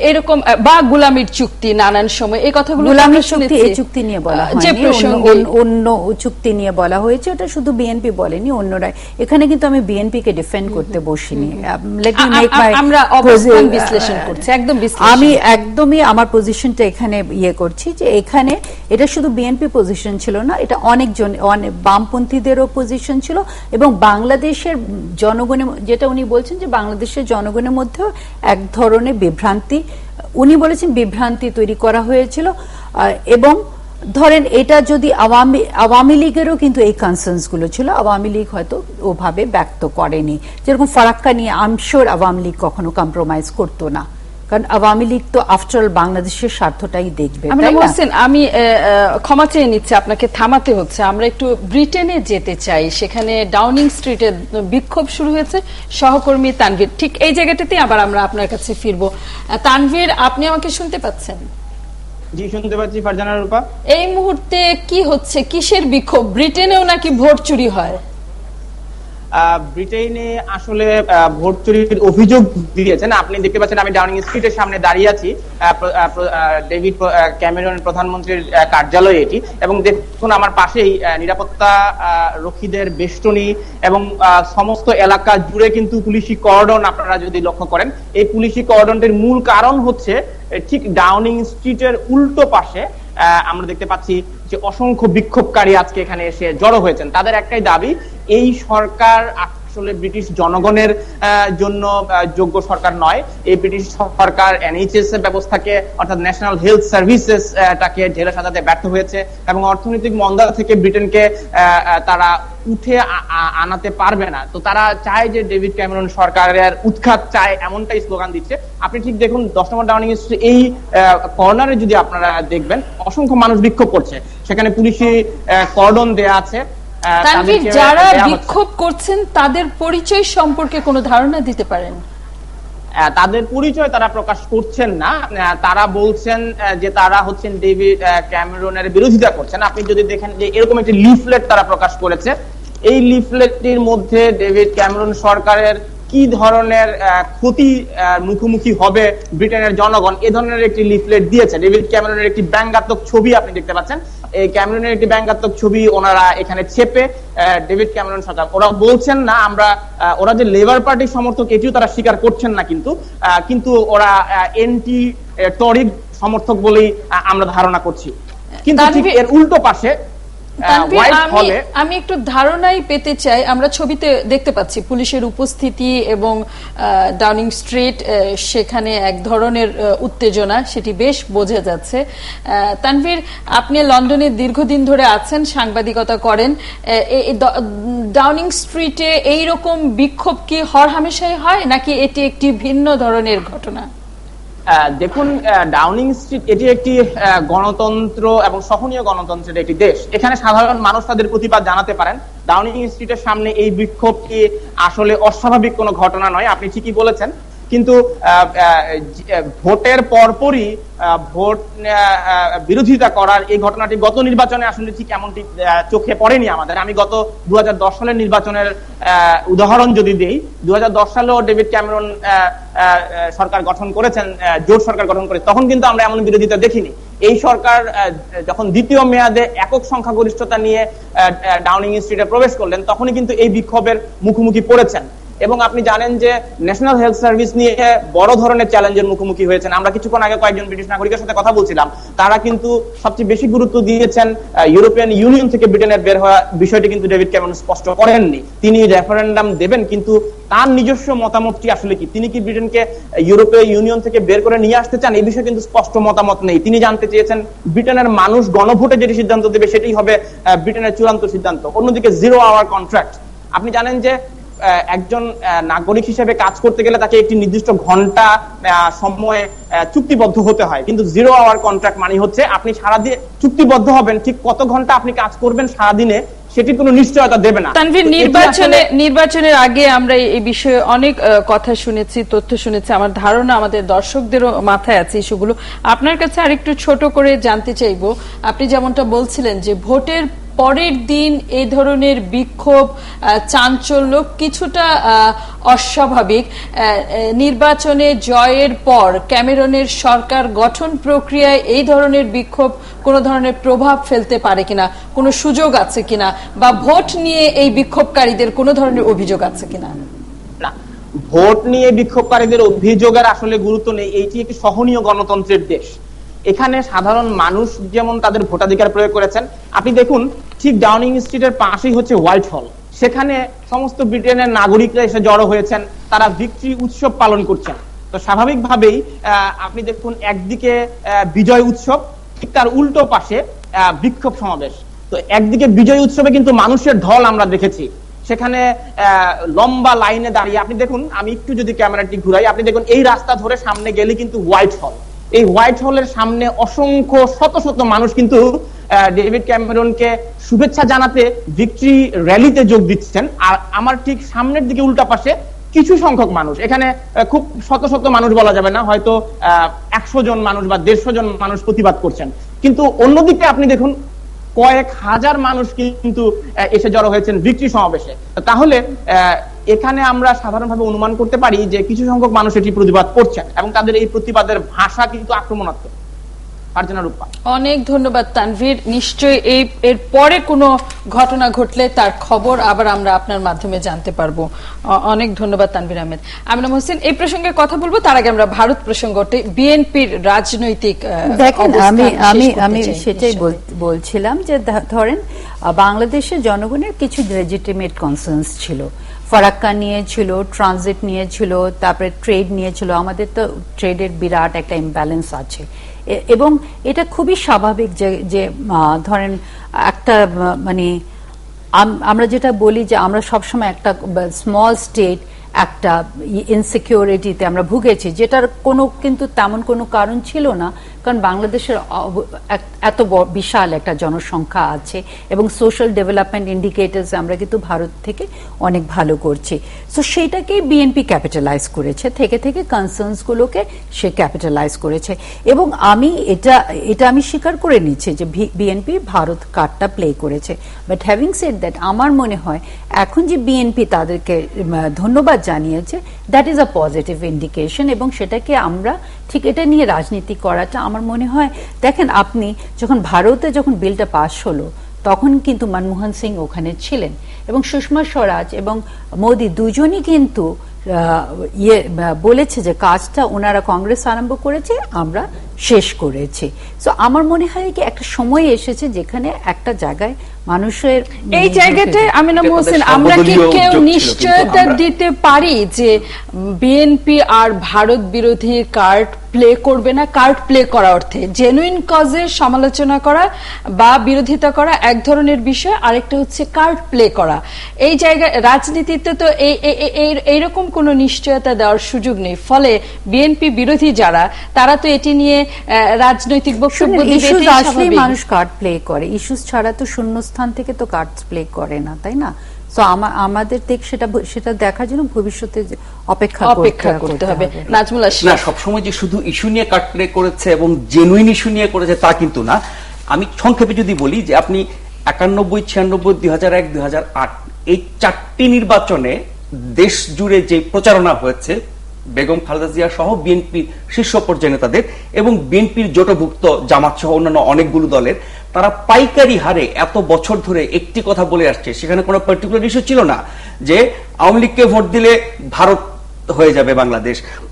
এরকম, বা গোলামির চুক্তি, নানান সময় এই কথাগুলো গোলামির চুক্তি, এই চুক্তি নিয়ে বলা হয়নি, অন্য চুক্তি নিয়ে বলা হয়েছে। ওটা শুধু বিএনপি বলেনি, অন্যরা। এখানে কিন্তু আমি বিএনপি কে ডিফেন্ড করতে বসিনি। আমরা অবস্থান বিশ্লেষণ করছি, একদম আমি একদমই আমার পজিশন এখানে ইয়ে করছি যে এখানে এটা শুধু বিএনপি পজিশন ছিল না, এটা অনেকজন, বামপন্থীদেরও পজিশন ছিল এবং বাংলাদেশের জনগণের, যেটা উনি বলছেন যে বাংলাদেশের জনগণের মধ্যেও এক ধরনের বিভ্রান্তি, উনি বলেছেন বিভ্রান্তি তৈরি করা হয়েছিল। এবং ধরেন এটা যদি আওয়ামী লীগেরও কিন্তু এই কনসার্নস গুলো ছিল, আওয়ামী লীগ হয়তো ওভাবে ব্যক্ত করেনি। যেরকম ফারাক্কা নিয়ে I am sure Awami League কখনো কম্প্রোমাইজ করতো না, কারণ আওয়ামী লীগ তো আফটার অল বাংলাদেশের স্বার্থটাই দেখবে। আমি ক্ষমা চেয়ে নিচ্ছি, আপনাকে থামাতে হচ্ছে। আমরা একটু ব্রিটেনে যেতে চাই, সেখানে ডাউনিং স্ট্রিটে বিক্ষোভ শুরু হয়েছে। সহকর্মী তানভীর ঠিক এই জায়গাটাতে আবার আমরা আপনার কাছে ফিরবো। তানভীর, আপনি আমাকে শুনতে পাচ্ছেন? জি, শুনতে পাচ্ছি ফারজানা রূপা। এই মুহূর্তে কি হচ্ছে, কিসের বিক্ষোভ? ব্রিটেনেও নাকি ভোট চুরি হয়? ব্রিটেনে আসলে ভোট চুরির অভিযোগ দিয়েছেন। আপনি দেখতে পাচ্ছেন আমি ডাউনিং স্ট্রিটের সামনে দাঁড়িয়ে আছি, ডেভিড ক্যামেরনের প্রধানমন্ত্রীর কার্যালয় এটি, এবং দেখুন আমার পাশেই নিরাপত্তা রক্ষীদের বেষ্টনী এবং সমস্ত এলাকা জুড়ে কিন্তু পুলিশি কর্ডন আপনারা যদি লক্ষ্য করেন। এই পুলিশি কর্ডনটির মূল কারণ হচ্ছে ঠিক ডাউনিং স্ট্রিটের উল্টো পাশে আমরা দেখতে পাচ্ছি যে অসংখ্য বিক্ষোভকারী আজকে এখানে এসে জড়ো হয়েছেন। তাদের একটাই দাবি, এই সরকার আসলে ব্রিটিশ জনগণের জন্য যোগ্য সরকার নয়। এই ব্রিটিশ সরকার এনএইচএস এর ব্যবস্থাকে অর্থাৎ ন্যাশনাল হেলথ সার্ভিসেস টাকে ঢেলে সাজাতে ব্যর্থ হয়েছে এবং অর্থনৈতিক মন্দা থেকে ব্রিটেনকে তারা উঠে আনাতে পারবে না। তো তারা চায় যে ডেভিড ক্যামেরন সরকারের উৎখাত চায়, এমনটাই স্লোগান দিচ্ছে। আপনি ঠিক দেখুন 10 নম্বর ডাউনিং স্ট্রিট এই কর্নারে যদি আপনারা দেখবেন অসংখ্য মানুষ বিক্ষোভ করছে, সেখানে পুলিশি কর্ডন দেয়া আছে। তানভীর, যারা বিক্ষোভ করছেন তাদের পরিচয় সম্পর্কে কোনো ধারণা দিতে পারেন? তাদের পরিচয় তারা প্রকাশ করছেন না। তারা বলছেন যে তারা হচ্ছেন ডেভিড ক্যামেরনের বিরোধিতা করছেন। আপনি যদি দেখেন যে এরকম একটি লিফলেট তারা প্রকাশ করেছে, এই লিফলেটটির মধ্যে ডেভিড ক্যামেরন সরকারের কি ধরনের ক্ষতি মুখোমুখি হবে ব্রিটেনের জনগণ, এ ধরনের একটি লিফলেট দিয়েছে। ডেভিড ক্যামেরনের একটি ব্যঙ্গাত্মক ছবি আপনি দেখতে পাচ্ছেন। এই ক্যামেরনের একটি ব্যঙ্গাত্মক ছবি ওনারা এখানে ছেপে ডেভিড ক্যামেরন সরকার, ওরা বলছেন না আমরা, ওরা যে লেবার পার্টির সমর্থক এটিও তারা স্বীকার করছেন না, কিন্তু ওরা এন্টি টরি সমর্থক বলেই আমরা ধারণা করছি। কিন্তু ঠিক এর উল্টো পাশে আমি একটু ধারণাই পেতে চাই। আমরা ছবিতে দেখতে পাচ্ছি পুলিশের উপস্থিতি এবং ডাউনিং স্ট্রিট, সেখানে এক ধরনের উত্তেজনা, সেটি বেশ বোঝা যাচ্ছে। তানভীর, আপনি লন্ডনে দীর্ঘদিন ধরে আছেন, সাংবাদিকতা করেন, ডাউনিং স্ট্রিটে এইরকম বিক্ষোভ কি হরহামেশাই হয় নাকি এটি একটি ভিন্ন ধরনের ঘটনা? দেখুন, ডাউনিং স্ট্রিট এটি একটি গণতন্ত্র এবং সহনীয় গণতন্ত্রের একটি দেশ। এখানে সাধারণ মানুষ তাদের প্রতিবাদ জানাতে পারেন। ডাউনিং স্ট্রিটের সামনে এই বিক্ষোভটি আসলে অস্বাভাবিক কোনো ঘটনা নয়, আপনি ঠিকই বলেছেন। কিন্তু ভোটের পরপরই ভোট বিরোধিতা করার এই ঘটনাটি গত নির্বাচনে আসলে ঠিক এমনটি চোখে পড়েনি আমাদের। আমি গত 2010 সালের নির্বাচনের উদাহরণ যদি দেই, 2010 সালেও ডেভিড ক্যামেরন সরকার গঠন করেছেন, জোট সরকার গঠন করে, তখন কিন্তু আমরা এমন বিরোধিতা দেখিনি। এই সরকার যখন দ্বিতীয় মেয়াদে একক সংখ্যাগরিষ্ঠতা নিয়ে ডাউনিং স্ট্রিটে প্রবেশ করলেন, তখনই কিন্তু এই বিক্ষোভের মুখোমুখি পড়েছেন। এবং আপনি জানেন যে ন্যাশনাল হেলথ সার্ভিস নিয়ে বড় ধরনের চ্যালেঞ্জের মুখোমুখি হয়েছেন। আমরা কিছুক্ষণ আগে কয়েকজন ব্রিটিশ নাগরিকের সাথে কথা বলছিলাম, তারা কিন্তু সবচেয়ে বেশি গুরুত্ব দিয়েছেন ইউরোপিয়ান ইউনিয়ন থেকে ব্রিটেনের বের হওয়া বিষয়টি, কিন্তু ডেভিড ক্যামেরন স্পষ্ট করেননি। তিনি রেফারেন্ডাম দেবেন, কিন্তু তার নিজস্ব মতামতটি আসলে কি, তিনি কি ব্রিটেনকে ইউরোপীয় ইউনিয়ন থেকে বের করে নিয়ে আসতে চান, এই বিষয়ে কিন্তু স্পষ্ট মতামত নেই। তিনি জানতে চেয়েছেন ব্রিটেনের মানুষ গণভোটে যেটি সিদ্ধান্ত দেবে সেটাই হবে ব্রিটেনের চূড়ান্ত সিদ্ধান্ত। অন্যদিকে 0 আওয়ার কন্ট্রাক্ট, আপনি জানেন যে একজন নাগরিক হিসেবে কাজ করতে গেলে তাকে একটি নির্দিষ্ট ঘন্টা সময়ে চুক্তিবদ্ধ হতে হয়, কিন্তু 0 আওয়ার কন্ট্রাক্ট মানে হচ্ছে আপনি সারাদিন চুক্তিবদ্ধ হবেন, ঠিক কত ঘন্টা আপনি কাজ করবেন সারাদিনে সেটি কোনো নিশ্চয়তা দেবে না। তানভীর, নির্বাচনের আগে আমরা এই বিষয়ে অনেক কথা শুনেছি, তথ্য শুনেছি, আমার ধারণা আমাদের দর্শকদেরও মাথায় আছে ইস্যুগুলো। আপনার কাছে আরেকটু ছোট করে জানতে চাইবো, আপনি যেমনটা বলছিলেন যে ভোটের পরের দিন এই ধরনের বিক্ষোভ, চাঞ্চল্য কিছুটা অস্বাভাবিক। নির্বাচনে জয়ের পর ক্যামেরনের সরকার গঠন প্রক্রিয়ায় এই ধরনের বিক্ষোভ কোনো ধরনের প্রভাব ফেলতে পারে কিনা, কোনো সুযোগ আছে কিনা, বা ভোট নিয়ে এই বিক্ষোভকারীদের কোনো ধরনের অভিযোগ আছে কিনা? না, ভোট নিয়ে বিক্ষোভকারীদের অভিযোগের আসলে গুরুত্ব নেই। এইটি একটি সহনীয় গণতন্ত্রের দেশ। এখানে সাধারণ মানুষ যেমন তাদের ভোটাধিকার প্রয়োগ করেছেন। আপনি দেখুন ঠিক ডাউনিং স্ট্রিটের পাশেই হচ্ছে হোয়াইট হল, সেখানে সমস্ত ব্রিটেনের নাগরিকরা এসে জড়ো হয়েছেন, তারা ভিক্টরি উৎসব পালন করছেন। তো স্বাভাবিকভাবেই আপনি দেখুন একদিকে বিজয় উৎসব, ঠিক তার উল্টো পাশে বিক্ষোভ সমাবেশ। তো একদিকে বিজয় উৎসবে কিন্তু মানুষের ঢল আমরা দেখেছি, সেখানে লম্বা লাইনে দাঁড়িয়ে। আপনি দেখুন, আমি একটু যদি ক্যামেরাটি ঘুরাই, আপনি দেখুন এই রাস্তা ধরে সামনে গেলে কিন্তু হোয়াইট হল। এই হোয়াইট হলের সামনে অসংখ্য শত শত মানুষ কিন্তু ডেভিড ক্যামেরনকে শুভেচ্ছা জানাতে ভিক্টরি র্যালিতে যোগ দিচ্ছেন। আর আমার ঠিক সামনের দিকে উল্টা পাশে কিছু সংখ্যক মানুষ, এখানে খুব শত শত মানুষ বলা যাবে না, হয়তো 100 জন মানুষ বা 150 জন মানুষ প্রতিবাদ করছেন। কিন্তু অন্যদিকে আপনি দেখুন কয়েক হাজার মানুষ কিন্তু এসে জড়ো হয়েছেন ভিক্টরি সমাবেশে। তাহলে এখানে আমরা সাধারণভাবে অনুমান করতে পারি যে কিছু সংখ্যক মানুষ এটি প্রতিবাদ করছেন এবং তাদের এই প্রতিবাদের ভাষা কিন্তু আক্রমণাত্মক। অনেক ধন্যবাদ তানভীর। নিশ্চয়ই এর পরে কোনো ঘটনা ঘটলে তার খবর আবার আমরা আপনার মাধ্যমে জানতে পারবো। অনেক ধন্যবাদ তানভীর আহমেদ। আমিনা মহসিন, এই প্রসঙ্গে কথা বলবো, তার আগে আমরা ভারত প্রসঙ্গটি, বিএনপির রাজনৈতিক দেখেন, আমি সেটাই বলছিলাম যে ধরেন বাংলাদেশের জনগণের কিছু লেজিটিমেট কনসার্নস ছিল, ফারাক্কা নিয়েছিল, ট্রানজিট নিয়েছিল, তারপরে ট্রেড নিয়েছিল। আমাদের তো ট্রেডের বিরাট একটা ইমব্যালেন্স আছে এবং এটা খুবই স্বাভাবিক যে ধরেন একটা মানে আমরা যেটা বলি যে আমরা সবসময় একটা স্মল স্টেট একটা ইনসিকিউরিটিতে আমরা ভুগেছি, যেটার কিন্তু তেমন কোনো কারণ ছিল না, কারণ বাংলাদেশের এত বিশাল একটা জনসংখ্যা আছে এবং সোশ্যাল ডেভেলপমেন্ট ইন্ডিকেটরস আমরা কিন্তু ভারত থেকে অনেক ভালো করছি। সো সেইটাকেই বিএনপি ক্যাপিটালাইজ করেছে, থেকে কনসার্নস গুলোকে সে ক্যাপিটালাইজ করেছে। এবং আমি এটা আমি স্বীকার করে নিচ্ছি যে বিএনপি ভারত কার্ডটা প্লে করেছে। বাট হ্যাভিং সেড দ্যাট, আমার মনে হয় এখন যে বিএনপি তাদেরকে ধন্যবাদ জানিয়েছে, that is a positive indication এবং সেটাকে আমরা ঠিক এটা নিয়ে রাজনীতি করাটা আমার মনে হয়, দেখেন আপনি যখন ভারতে যখন বিলটা পাস হলো তখন কিন্তু মনমোহন সিং ওখানে ছিলেন এবং সুষমা স্বরাজ এবং মোদি দুজনই কিন্তু বলেছে যে কাজটা ওনারা কংগ্রেস আরম্ভ করেছে, আমরা শেষ করেছি। সো আমার মনে হয় কি একটা সময় এসেছে যেখানে একটা জায়গায় মানুষের এই জায়গাটায় আমিনা মহসিন, আমরা কি কেউ নিশ্চয়তা দিতে পারি যে বিএনপি আর ভারত বিরোধী কার্ড প্লে করবে না? কার্ড প্লে করা অর্থে জেনুইন কজের সমালোচনা করা বা বিরোধিতা করা এক ধরনের বিষয়, আরেকটা হচ্ছে কার্ড প্লে করা। এই জায়গায় রাজনীতিতে তো এইরকম কোনো নিশ্চয়তা দেওয়ার সুযোগ নেই। ফলে বিএনপি বিরোধী যারা, তারা তো এটি নিয়ে রাজনৈতিক বক্তব্য দিবে। আসলেই মানুষ কার্ড প্লে করে, ইস্যুস ছাড়া তো শূন্যস্থান থেকে তো কার্ড প্লে করে না, তাই না? সো আমাদের সেটা দেখার জন্য ভবিষ্যতে অপেক্ষা করতে হবে। নাজমুল আশরাফ, না, সবসময় যে শুধু ইস্যু নিয়ে কার্ড প্লে করেছে এবং জেনুইন ইস্যু নিয়ে করেছে তা কিন্তু না। আমি সংক্ষেপে যদি বলি যে আপনি 91, 96, 2001, 2008 এই 4টি নির্বাচনে দেশ জুড়ে যে প্রচারণা হয়েছে বেগম খালেদা জিয়া সহ বিএনপির শীর্ষ পর্যায়ের নেতাদের এবং বিএনপির জোটভুক্ত জামাত সহ অন্যান্য অনেকগুলো দলের, তারা পাইকারি হারে এত বছর ধরে একটি কথা বলে আসছে, সেখানে কোনো পার্টিকুলার ইস্যু ছিল না যে আওয়ামী লীগকে ভোট দিলে ভারত হয়ে যাবে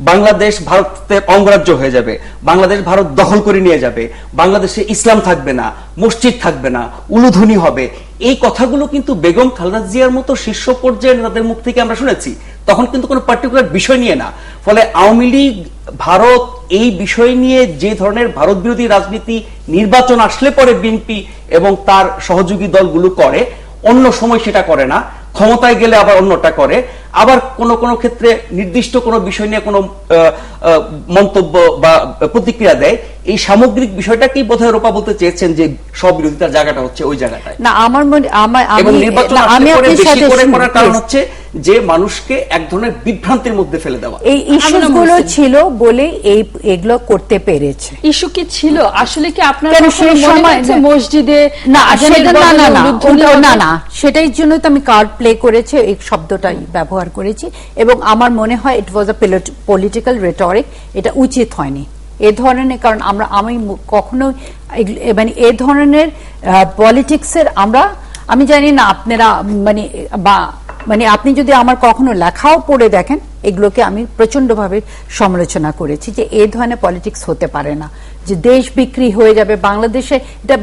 বাংলাদেশ ভারতের অঙ্গরাজ্য হয়ে যাবে, বাংলাদেশ ভারত দখল করে নিয়ে যাবে, বাংলাদেশে ইসলাম থাকবে না, মসজিদ থাকবে না, উলুধ্বনি হবে। এই কথাগুলো কিন্তু বেগম খালেদা জিয়ার মতো শীর্ষ পর্যায়ের নেতাদের মুখ থেকে আমরা শুনেছি, তখন কিন্তু কোনো পার্টিকুলার বিষয় নিয়ে না। ফলে আওয়ামী লীগ ভারত এই বিষয় নিয়ে যে ধরনের ভারত বিরোধী রাজনীতি নির্বাচন আসলে পরে বিএনপি এবং তার সহযোগী দলগুলো করে, অন্য সময় সেটা করে না, ক্ষমতায় গেলে আবার অন্যটা করে, আবার কোন কোন ক্ষেত্রে নির্দিষ্ট কোনো বিষয় নিয়ে কোনো মন্তব্য বা প্রতিক্রিয়া দেয়। এই সামগ্রিক বিষয়টাকেই বোধহয় রূপা বলতে চেয়েছেন যে সব বিরোধিতার জায়গাটা হচ্ছে ওই জায়গাটায় না। আমার এবং নির্বাচন আসলে পরে বেশি করে করার কারণ হচ্ছে যে মানুষকে এক ধরনের বিভ্রান্তির মধ্যে ফেলে দেওয়া। এই ইস্যুগুলো ছিল বলে এগুলো করতে পেরেছে। ইস্যু কি ছিল আসলে? কি আপনারা সেই সময় মসজিদে না সেটাই জন্য তো আমি কার্ড প্লে করেছে এই শব্দটাই ব্যবহার করেছি এবং আমার মনে হয় ইট ওয়াজ আ পলিটিক্যাল রেটরিক, এটা উচিত হয়নি এ ধরনের। কারণ আমি কখনো মানে এ ধরনের পলিটিক্সের আমি জানি না আপনারা মানে আপনি যদি আমার কখনো লেখাও পড়ে দেখেন, এগুলোকে আমি প্রচন্ডভাবে সমালোচনা করেছি যে এই ধরনের পলিটিক্স হতে পারে না, যে দেশ বিক্রি হয়ে যাবে বাংলাদেশে। এটা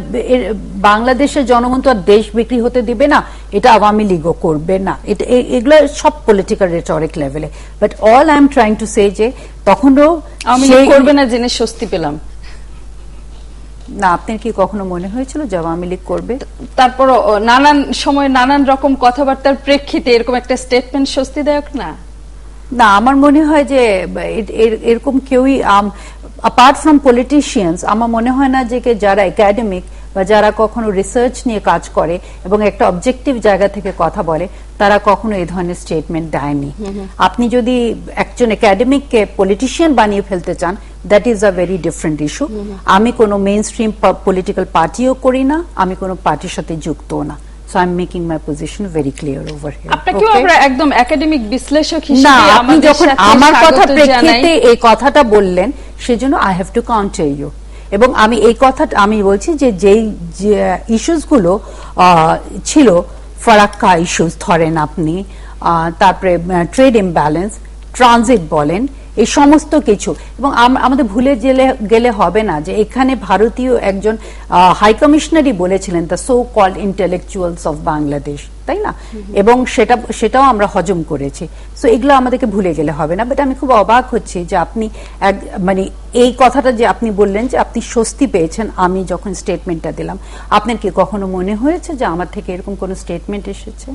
বাংলাদেশের জনগণ তো আর দেশ বিক্রি হতে দিবে না, এটা আওয়ামী লীগও করবে না, এটা এগুলো সব পলিটিক্যাল রেটরিক লেভেলে। But all I am trying to say যে তখনও আওয়ামী লীগ করবে না জেনে স্বস্তি পেলাম না। আপনার কি কখনো মনে হয়েছিল যে আওয়ামী লীগ করবে? তারপর নানান সময় নানান রকম কথাবার্তার প্রেক্ষিতে এরকম একটা স্টেটমেন্ট স্বস্তিদায়ক না? না, আমার মনে হয় যে এরকম কেউই অ্যাপার্ট ফ্রম পলিটিশিয়ানস আমার মনে হয় না যে যারা একাডেমিক বা যারা কখনো রিসার্চ নিয়ে কাজ করে এবং একটা অবজেক্টিভ জায়গা থেকে কথা বলে, তারা কখনো এই ধরনের স্টেটমেন্ট দেয়নি। আপনি যদি একজন একাডেমিককে পলিটিশিয়ান বানিয়ে ফেলতে চান, that is a very different issue. আমি কোনো মেইন স্ট্রিম পলিটিক্যাল পার্টিও করি না, আমি কোনো পার্টির সাথে যুক্তও না। So I'm making my position very clear over here. আপনাকেও Okay? আমরা একদম একাডেমিক বিশ্লেষক না, হিসেবে আপনি আমাদের যখন সাথে আমার কথা স্বাগত জানাই। প্রেক্ষিতে এই কথাটা বললেন, সেজন্য I have to counter you. এবং আমি এই কথাটা আমি বলছি যে যেই ইস্যুস গুলো ছিল, ফারাক্কা ইস্যুস ধরেন আপনি, তারপরে ট্রেড ইমব্যালেন্স, ট্রানজিট বলেন, এই সমস্ত কিছু, এবং আমাদের ভুলে গেলে হবে না যে এখানে ভারতীয় একজন হাই কমিশনারই বলেছিলেন the so called intellectuals of Bangladesh, তাই না? এবং সেটাও আমরা হজম করেছি। সো এগুলো আমাদেরকে ভুলে গেলে হবে না। বাট আমি খুব অবাক হচ্ছি যে আপনি মানে এই কথাটা যে আপনি বললেন যে আপনি স্বস্তি পেয়েছেন আমি যখন স্টেটমেন্টটা দিলাম, আপনার কি কখনো মনে হয়েছে যে আমার থেকে এরকম কোনো স্টেটমেন্ট এসেছে?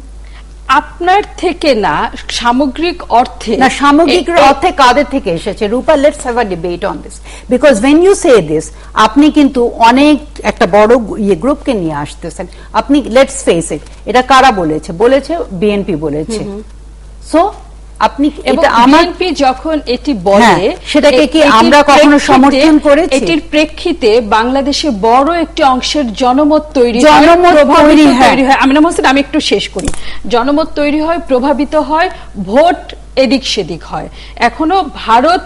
আপনার থেকে না, সামগ্রিক অর্থে না, সামগ্রিক অর্থে কাদের থেকে এসেছে? Rupa, let's have a debate on this, because when you say this, আপনি কিন্তু অনেক একটা বড় গ্রুপকে নিয়ে আসতেছেন। আপনি লেটস ফেস ইট, এটা কারা বলেছে? বিএনপি বলেছে। সো আপনি এবং এটা আমার বিএনপি যখন এটি বলে, হ্যাঁ, সেটাকে কি এটির আমরা কখনো প্রেক্ষিতে- সমর্থন করেছি? এটির প্রেক্ষিতে বাংলাদেশে বড় একটি অংশের জনমত তৈরি হয়, জনমত প্রভাবিত তৈরি, হ্যাঁ। তৈরি হয়। আমিনা মহসিন, আমি একটু শেষ করি। জনমত তৈরি হয়, প্রভাবিত হয়, ভোট এদিক সেদিক হয়। এখনো ভারত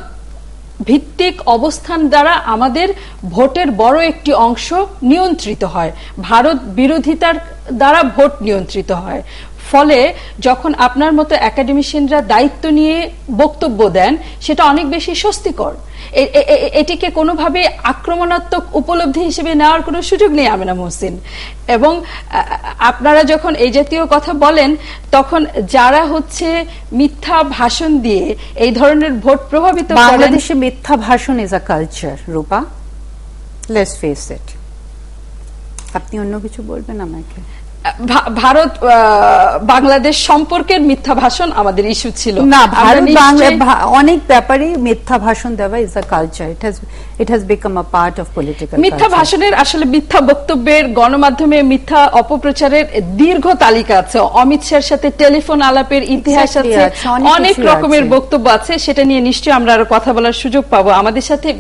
ভিত্তিক অবস্থান দ্বারা আমাদের ভোটের বড় একটি অংশ নিয়ন্ত্রিত হয়, ভারত বিরোধিতার দ্বারা ভোট নিয়ন্ত্রিত হয়। ফলে যখন আপনার মতো একাডেমিশিয়ানরা দায়িত্ব নিয়ে বক্তব্য দেন, সেটা অনেক বেশি স্বস্তিকর। এটিকে কোনোভাবে আক্রমণাত্মক উপলব্ধি হিসেবে নেওয়ার কোনো সুযোগ নেই আমিনা মহসিন। এবং আপনারা যখন এই জাতীয় কথা বলেন, তখন যারা হচ্ছে মিথ্যা ভাষণ দিয়ে এই ধরনের ভোট প্রভাবিত করেন। বাংলাদেশে মিথ্যা ভাষণ is a culture, Rupa, let's face it. আপনি অন্য কিছু বলবেন আমাকে? ভারত বাংলাদেশ সম্পর্কের মিথ্যা ভাষণ আমাদের ইস্যু ছিল না, আমরা ভারত নিশ্চয়ই- অনেক ব্যাপারে মিথ্যা ভাষণ দেওয়া is a culture. It has become a part of political মিথ্যা ভাষণের, আসলে মিথ্যা বক্তব্যের, গণমাধ্যমে মিথ্যা অপপ্রচারের দীর্ঘ তালিকা আছে। অমিত শাহের সাথে টেলিফোন আলাপের ইতিহাস Exactly, আছে, আছে, অনেক অনেক কিছুই রকমের আছে। বক্তব্য আছে। সেটা নিয়ে নিশ্চয়ই আমরা আরো কথা বলার সুযোগ পাবো। আমাদের সাথে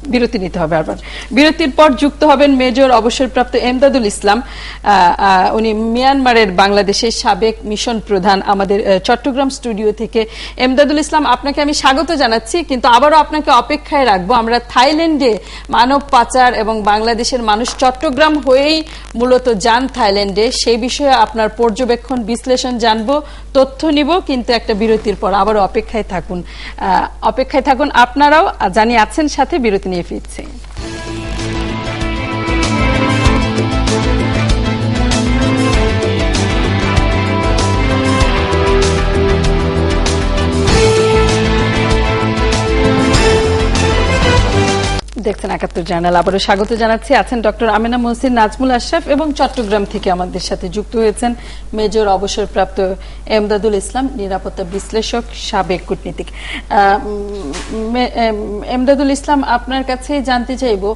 বিরতি নিতে হবে। আবার বিরতির পর যুক্ত হবেন মেজর অবসরপ্রাপ্ত এমদাদুল ইসলাম। উনি মিয়ানমারের বাংলাদেশের সাবেক মিশন প্রধান, আমাদের চট্টগ্রাম স্টুডিও থেকে। এমদাদুল ইসলাম, আপনাকে আমি স্বাগত জানাচ্ছি, কিন্তু আবারও আপনাকে অপেক্ষায় রাখবো। আমরা থাইল্যান্ডে মানব পাচার এবং বাংলাদেশের মানুষ চট্টগ্রাম হয়েই মূলত যান থাইল্যান্ডে, সেই বিষয়ে আপনার পর্যবেক্ষণ, বিশ্লেষণ জানবো, তথ্য নিব, কিন্তু একটা বিরতির পর। আবারও অপেক্ষায় থাকুন আপনারাও, জানি আছেন সাথে। বিরতি নিয়ে ফিরছি। দেখছেন ৭১ জার্নাল। আবারও স্বাগত জানাচ্ছি। আছেন ডক্টর আমিনা মহসিন, নাজমুল আশরাফ, এবং চট্টগ্রাম থেকে আমাদের সাথে যুক্ত হয়েছেন মেজর অবসরপ্রাপ্ত এমদাদুল ইসলাম, নিরাপত্তা বিশ্লেষক, সাবেক কূটনীতিক। এমদাদুল ইসলাম, আপনার কাছে জানতে চাইব,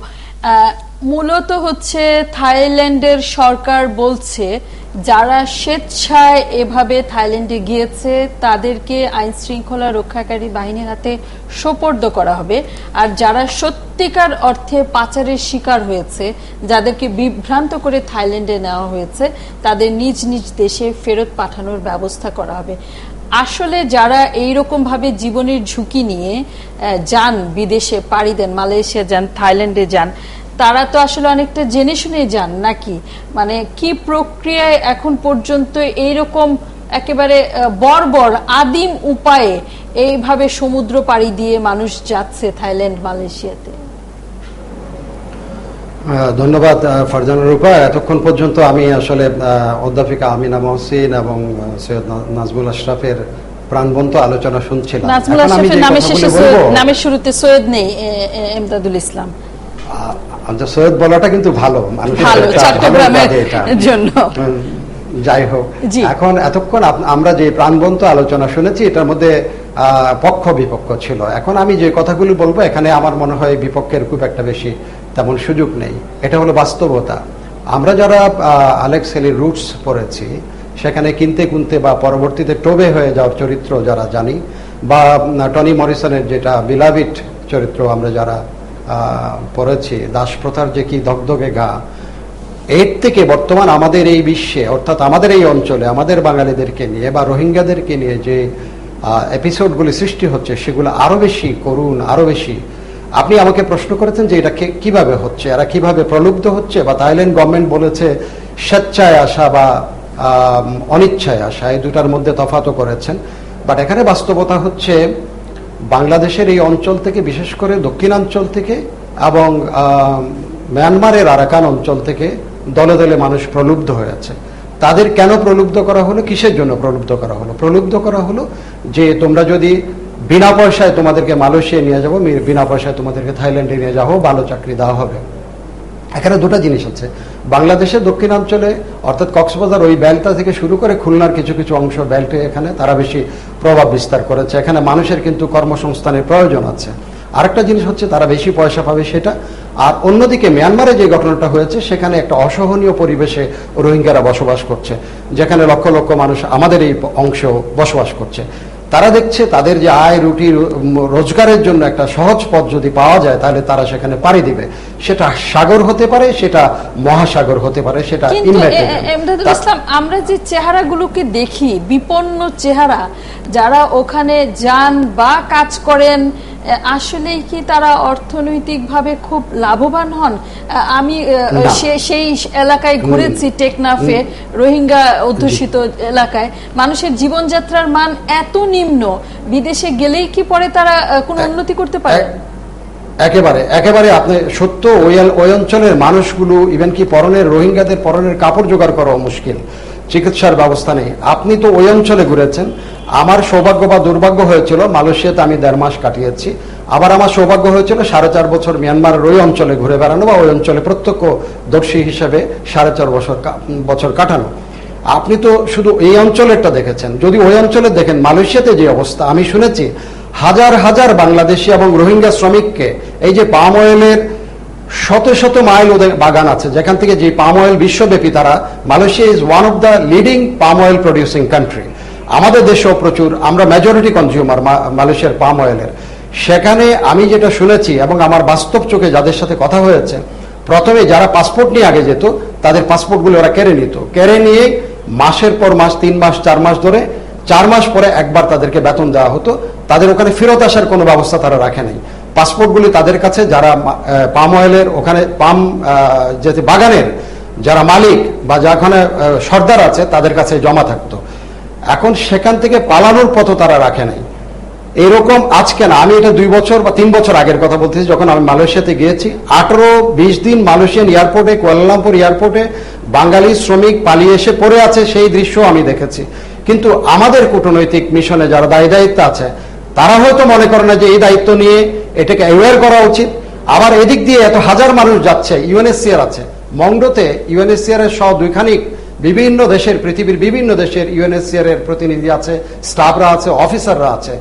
মূলত হচ্ছে থাইল্যান্ডের সরকার বলছে যারা স্বেচ্ছায় এভাবে থাইল্যান্ডে গিয়েছে তাদেরকে আইন শৃঙ্খলা রক্ষাকারী বাহিনীর হাতে সোপর্দ করা হবে, আর যারা সত্যিকার অর্থে পাচারের শিকার হয়েছে, যাদেরকে বিভ্রান্ত করে থাইল্যান্ডে নেওয়া হয়েছে, তাদের নিজ নিজ দেশে ফেরত পাঠানোর ব্যবস্থা করা হবে। আসলে যারা এইরকম ভাবে জীবনের ঝুঁকি নিয়ে যান, বিদেশে পাড়ি দেন, মালয়েশিয়া যান, থাইল্যান্ডে যান, তারা তো আসলে অনেকটা জেনে শুনে যান নাকি? মানে কি প্রক্রিয়ায় এখন পর্যন্ত এইরকম একেবারে বর্বর আদিম উপায়ে এইভাবে সমুদ্র পাড়ি দিয়ে মানুষ যাচ্ছে থাইল্যান্ড, মালয়েশিয়াতে? ধন্যবাদ ফারজানা রূপা। এতক্ষণ পর্যন্ত আমি আসলে অধ্যাপিকা আমিনা মহসিন এবং সৈয়দ নাজমুল আশরাফের প্রাণবন্ত আলোচনা শুনছিলাম। নাজমুল আশরাফের নামের শুরুতে সৈয়দ নেই, এমদাদুল ইসলাম। সৈয়দ বলাটা কিন্তু ভালো, চট্টগ্রামের জন্য। যাই হোক, এখন এতক্ষণ আমরা যে প্রাণবন্ত আলোচনা শুনেছি, এটার মধ্যে পক্ষ বিপক্ষ ছিল। এখন আমি যে কথাগুলি বলবো, এখানে আমার মনে হয় বিপক্ষের খুব একটা বেশি তেমন সুযোগ নেই। এটা হলো বাস্তবতা। আমরা যারা অ্যালেক্স হেলির রুটস পড়েছি, সেখানে কিনতে কুনতে বা পরবর্তীতে টোবে হয়ে যাওয়ার চরিত্র যারা জানি, বা টনি মরিসনের যেটা বিলাভিট চরিত্র আমরা যারা পড়েছি, দাসপ্রথার যে কি দগদগে গা, এর থেকে বর্তমান আমাদের এই বিশ্বে, অর্থাৎ আমাদের এই অঞ্চলে আমাদের বাঙালিদেরকে নিয়ে বা রোহিঙ্গাদেরকে নিয়ে যে এপিসোডগুলি সৃষ্টি হচ্ছে, সেগুলো আরো বেশি করুণ, আরো বেশি। আপনি আমাকে প্রশ্ন করেছেন যে এটা কিভাবে হচ্ছে, এরা কিভাবে প্রলুব্ধ হচ্ছে, বা থাইল্যান্ড গভর্নমেন্ট বলেছে স্বেচ্ছায় আসা বা অনিচ্ছায় আসা, এই দুটার মধ্যে তফাৎ করেছেন। বাট এখানে বাস্তবতা হচ্ছে বাংলাদেশের এই অঞ্চল থেকে, বিশেষ করে দক্ষিণাঞ্চল থেকে এবং মিয়ানমারের আরাকান অঞ্চল থেকে দলে দলে মানুষ প্রলুব্ধ হয়েছে। তাদের কেন প্রলুব্ধ করা হলো, কিসের জন্য প্রলুব্ধ করা হলো? প্রলুব্ধ করা হলো যে তোমরা যদি বিনা পয়সায় তোমাদেরকে মালয়েশিয়া নিয়ে যাবো, বিনা পয়সায় তোমাদেরকে থাইল্যান্ডে নিয়ে যাবো, ভালো চাকরি দেওয়া হবে। এখানে দুটা জিনিস আছে। বাংলাদেশের দক্ষিণাঞ্চলে অর্থাৎ কক্সবাজার ওই বেল্টটা থেকে শুরু করে খুলনার কিছু কিছু অংশ বেল্টে এখানে তারা বেশি প্রভাব বিস্তার করেছে। এখানে মানুষের কিন্তু কর্মসংস্থানের প্রয়োজন আছে। আরেকটা জিনিস হচ্ছে তারা বেশি পয়সা পাবে সেটা। আর অন্যদিকে মিয়ানমারে যে ঘটনাটা হয়েছে, সেখানে একটা অসহনীয় পরিবেশে রোহিঙ্গারা বসবাস করছে, যেখানে লক্ষ লক্ষ মানুষ আমাদের এই অংশ বসবাস করছে। তারা দেখছে তাদের যে আয় রুটি রোজগারের জন্য একটা সহজ পথ যদি পাওয়া যায়, তাহলে তারা সেখানে পাড়ি দিবে। সেটা সাগর হতে পারে, সেটা মহাসাগর হতে পারে, সেটা এমদাদুল ইসলাম, আমরা যে চেহারাগুলোকে দেখি, বিপন্ন চেহারা, যারা ওখানে যান বা কাজ করেন, আসলে কি তারা অর্থনৈতিকভাবে খুব লাভবান হন? আমি সেই এলাকায় ঘুরেছি, টেকনাফে, রোহিঙ্গা অধ্যুষিত এলাকায়। মানুষের জীবনযাত্রার মান এত নিম্ন, বিদেশে গেলেই কি পরে তারা কোনো উন্নতি করতে পারে? একেবারে একেবারে আপনি সত্য। ওই অঞ্চলের মানুষগুলো ইভেন কি পরনের, রোহিঙ্গাদের পরনের কাপড় জোগাড় করা মুশকিল, চিকিৎসার ব্যবস্থা নেই। আপনি তো ওই অঞ্চলে ঘুরেছেন। আমার সৌভাগ্য বা দুর্ভাগ্য হয়েছিল মালয়েশিয়াতে আমি 1.5 মাস কাটিয়েছি। আবার আমার সৌভাগ্য হয়েছিল 4.5 বছর মিয়ানমারের ওই অঞ্চলে ঘুরে বেড়ানো, বা ওই অঞ্চলে প্রত্যক্ষদর্শী হিসেবে 4.5 বছর কাটানো। আপনি তো শুধু এই অঞ্চলেরটা দেখেছেন। যদি ওই অঞ্চলে দেখেন মালয়েশিয়াতে যে অবস্থা, আমি শুনেছি হাজার হাজার বাংলাদেশি এবং রোহিঙ্গা শ্রমিককে, এই যে পাম অয়েলের শত শত মাইল ওদের বাগান আছে, যেখান থেকে যে পাম অয়েল বিশ্বব্যাপী, তারা, Malaysia is one of the leading palm oil producing country. আমাদের দেশেও প্রচুর, আমরা মেজরিটি কনজিউমার মালয়েশিয়ার পাম অয়েলের। সেখানে আমি যেটা শুনেছি এবং আমার বাস্তব চোখে যাদের সাথে কথা হয়েছে, প্রথমে যারা পাসপোর্ট নিয়ে আগে যেত, তাদের পাসপোর্টগুলো ওরা কেড়ে নিত। কেড়ে নিয়ে মাসের পর মাস, 3 মাস 4 মাস ধরে, 4 মাস পরে একবার তাদেরকে বেতন দেওয়া হতো। তাদের ওখানে ফেরত আসার কোনো ব্যবস্থা তারা রাখে নাই। পাসপোর্টগুলি তাদের কাছে, যারা পাম অয়েলের ওখানে পাম যে বাগানের যারা মালিক বা যেখানে সর্দার আছে, তাদের কাছে জমা থাকতো। এখন সেখান থেকে পালানোর পথও তারা রাখে নাই। এরকম আজকে না, আমি এটা 2 বছর বা 3 বছর আগের কথা বলতেছি, যখন আমি মালয়েশিয়াতে গিয়েছি। 18-20 দিন মালয়েশিয়ান এয়ারপোর্টে, কুয়ালালামপুর এয়ারপোর্টে বাঙালি শ্রমিক পালিয়ে এসে পড়ে আছে, সেই দৃশ্য আমি দেখেছি। কিন্তু আমাদের কূটনৈতিক মিশনে যারা দায়িত্ব আছে, তারা হয়তো মনে করে না যে এই দায়িত্ব নিয়ে এটাকে অ্যাওয়্যার করা উচিত। আবার এদিক দিয়ে এত হাজার মানুষ যাচ্ছে, ইউএনএইচসিআর আছে মংডোতে, ইউএনএইচসিআর এর সহ 2খানিক বিভিন্ন দেশের, পৃথিবীর বিভিন্ন দেশের ইউএনএইচসিআর এর প্রতিনিধি আছে, স্টাফরা আছে, অফিসাররা আছে।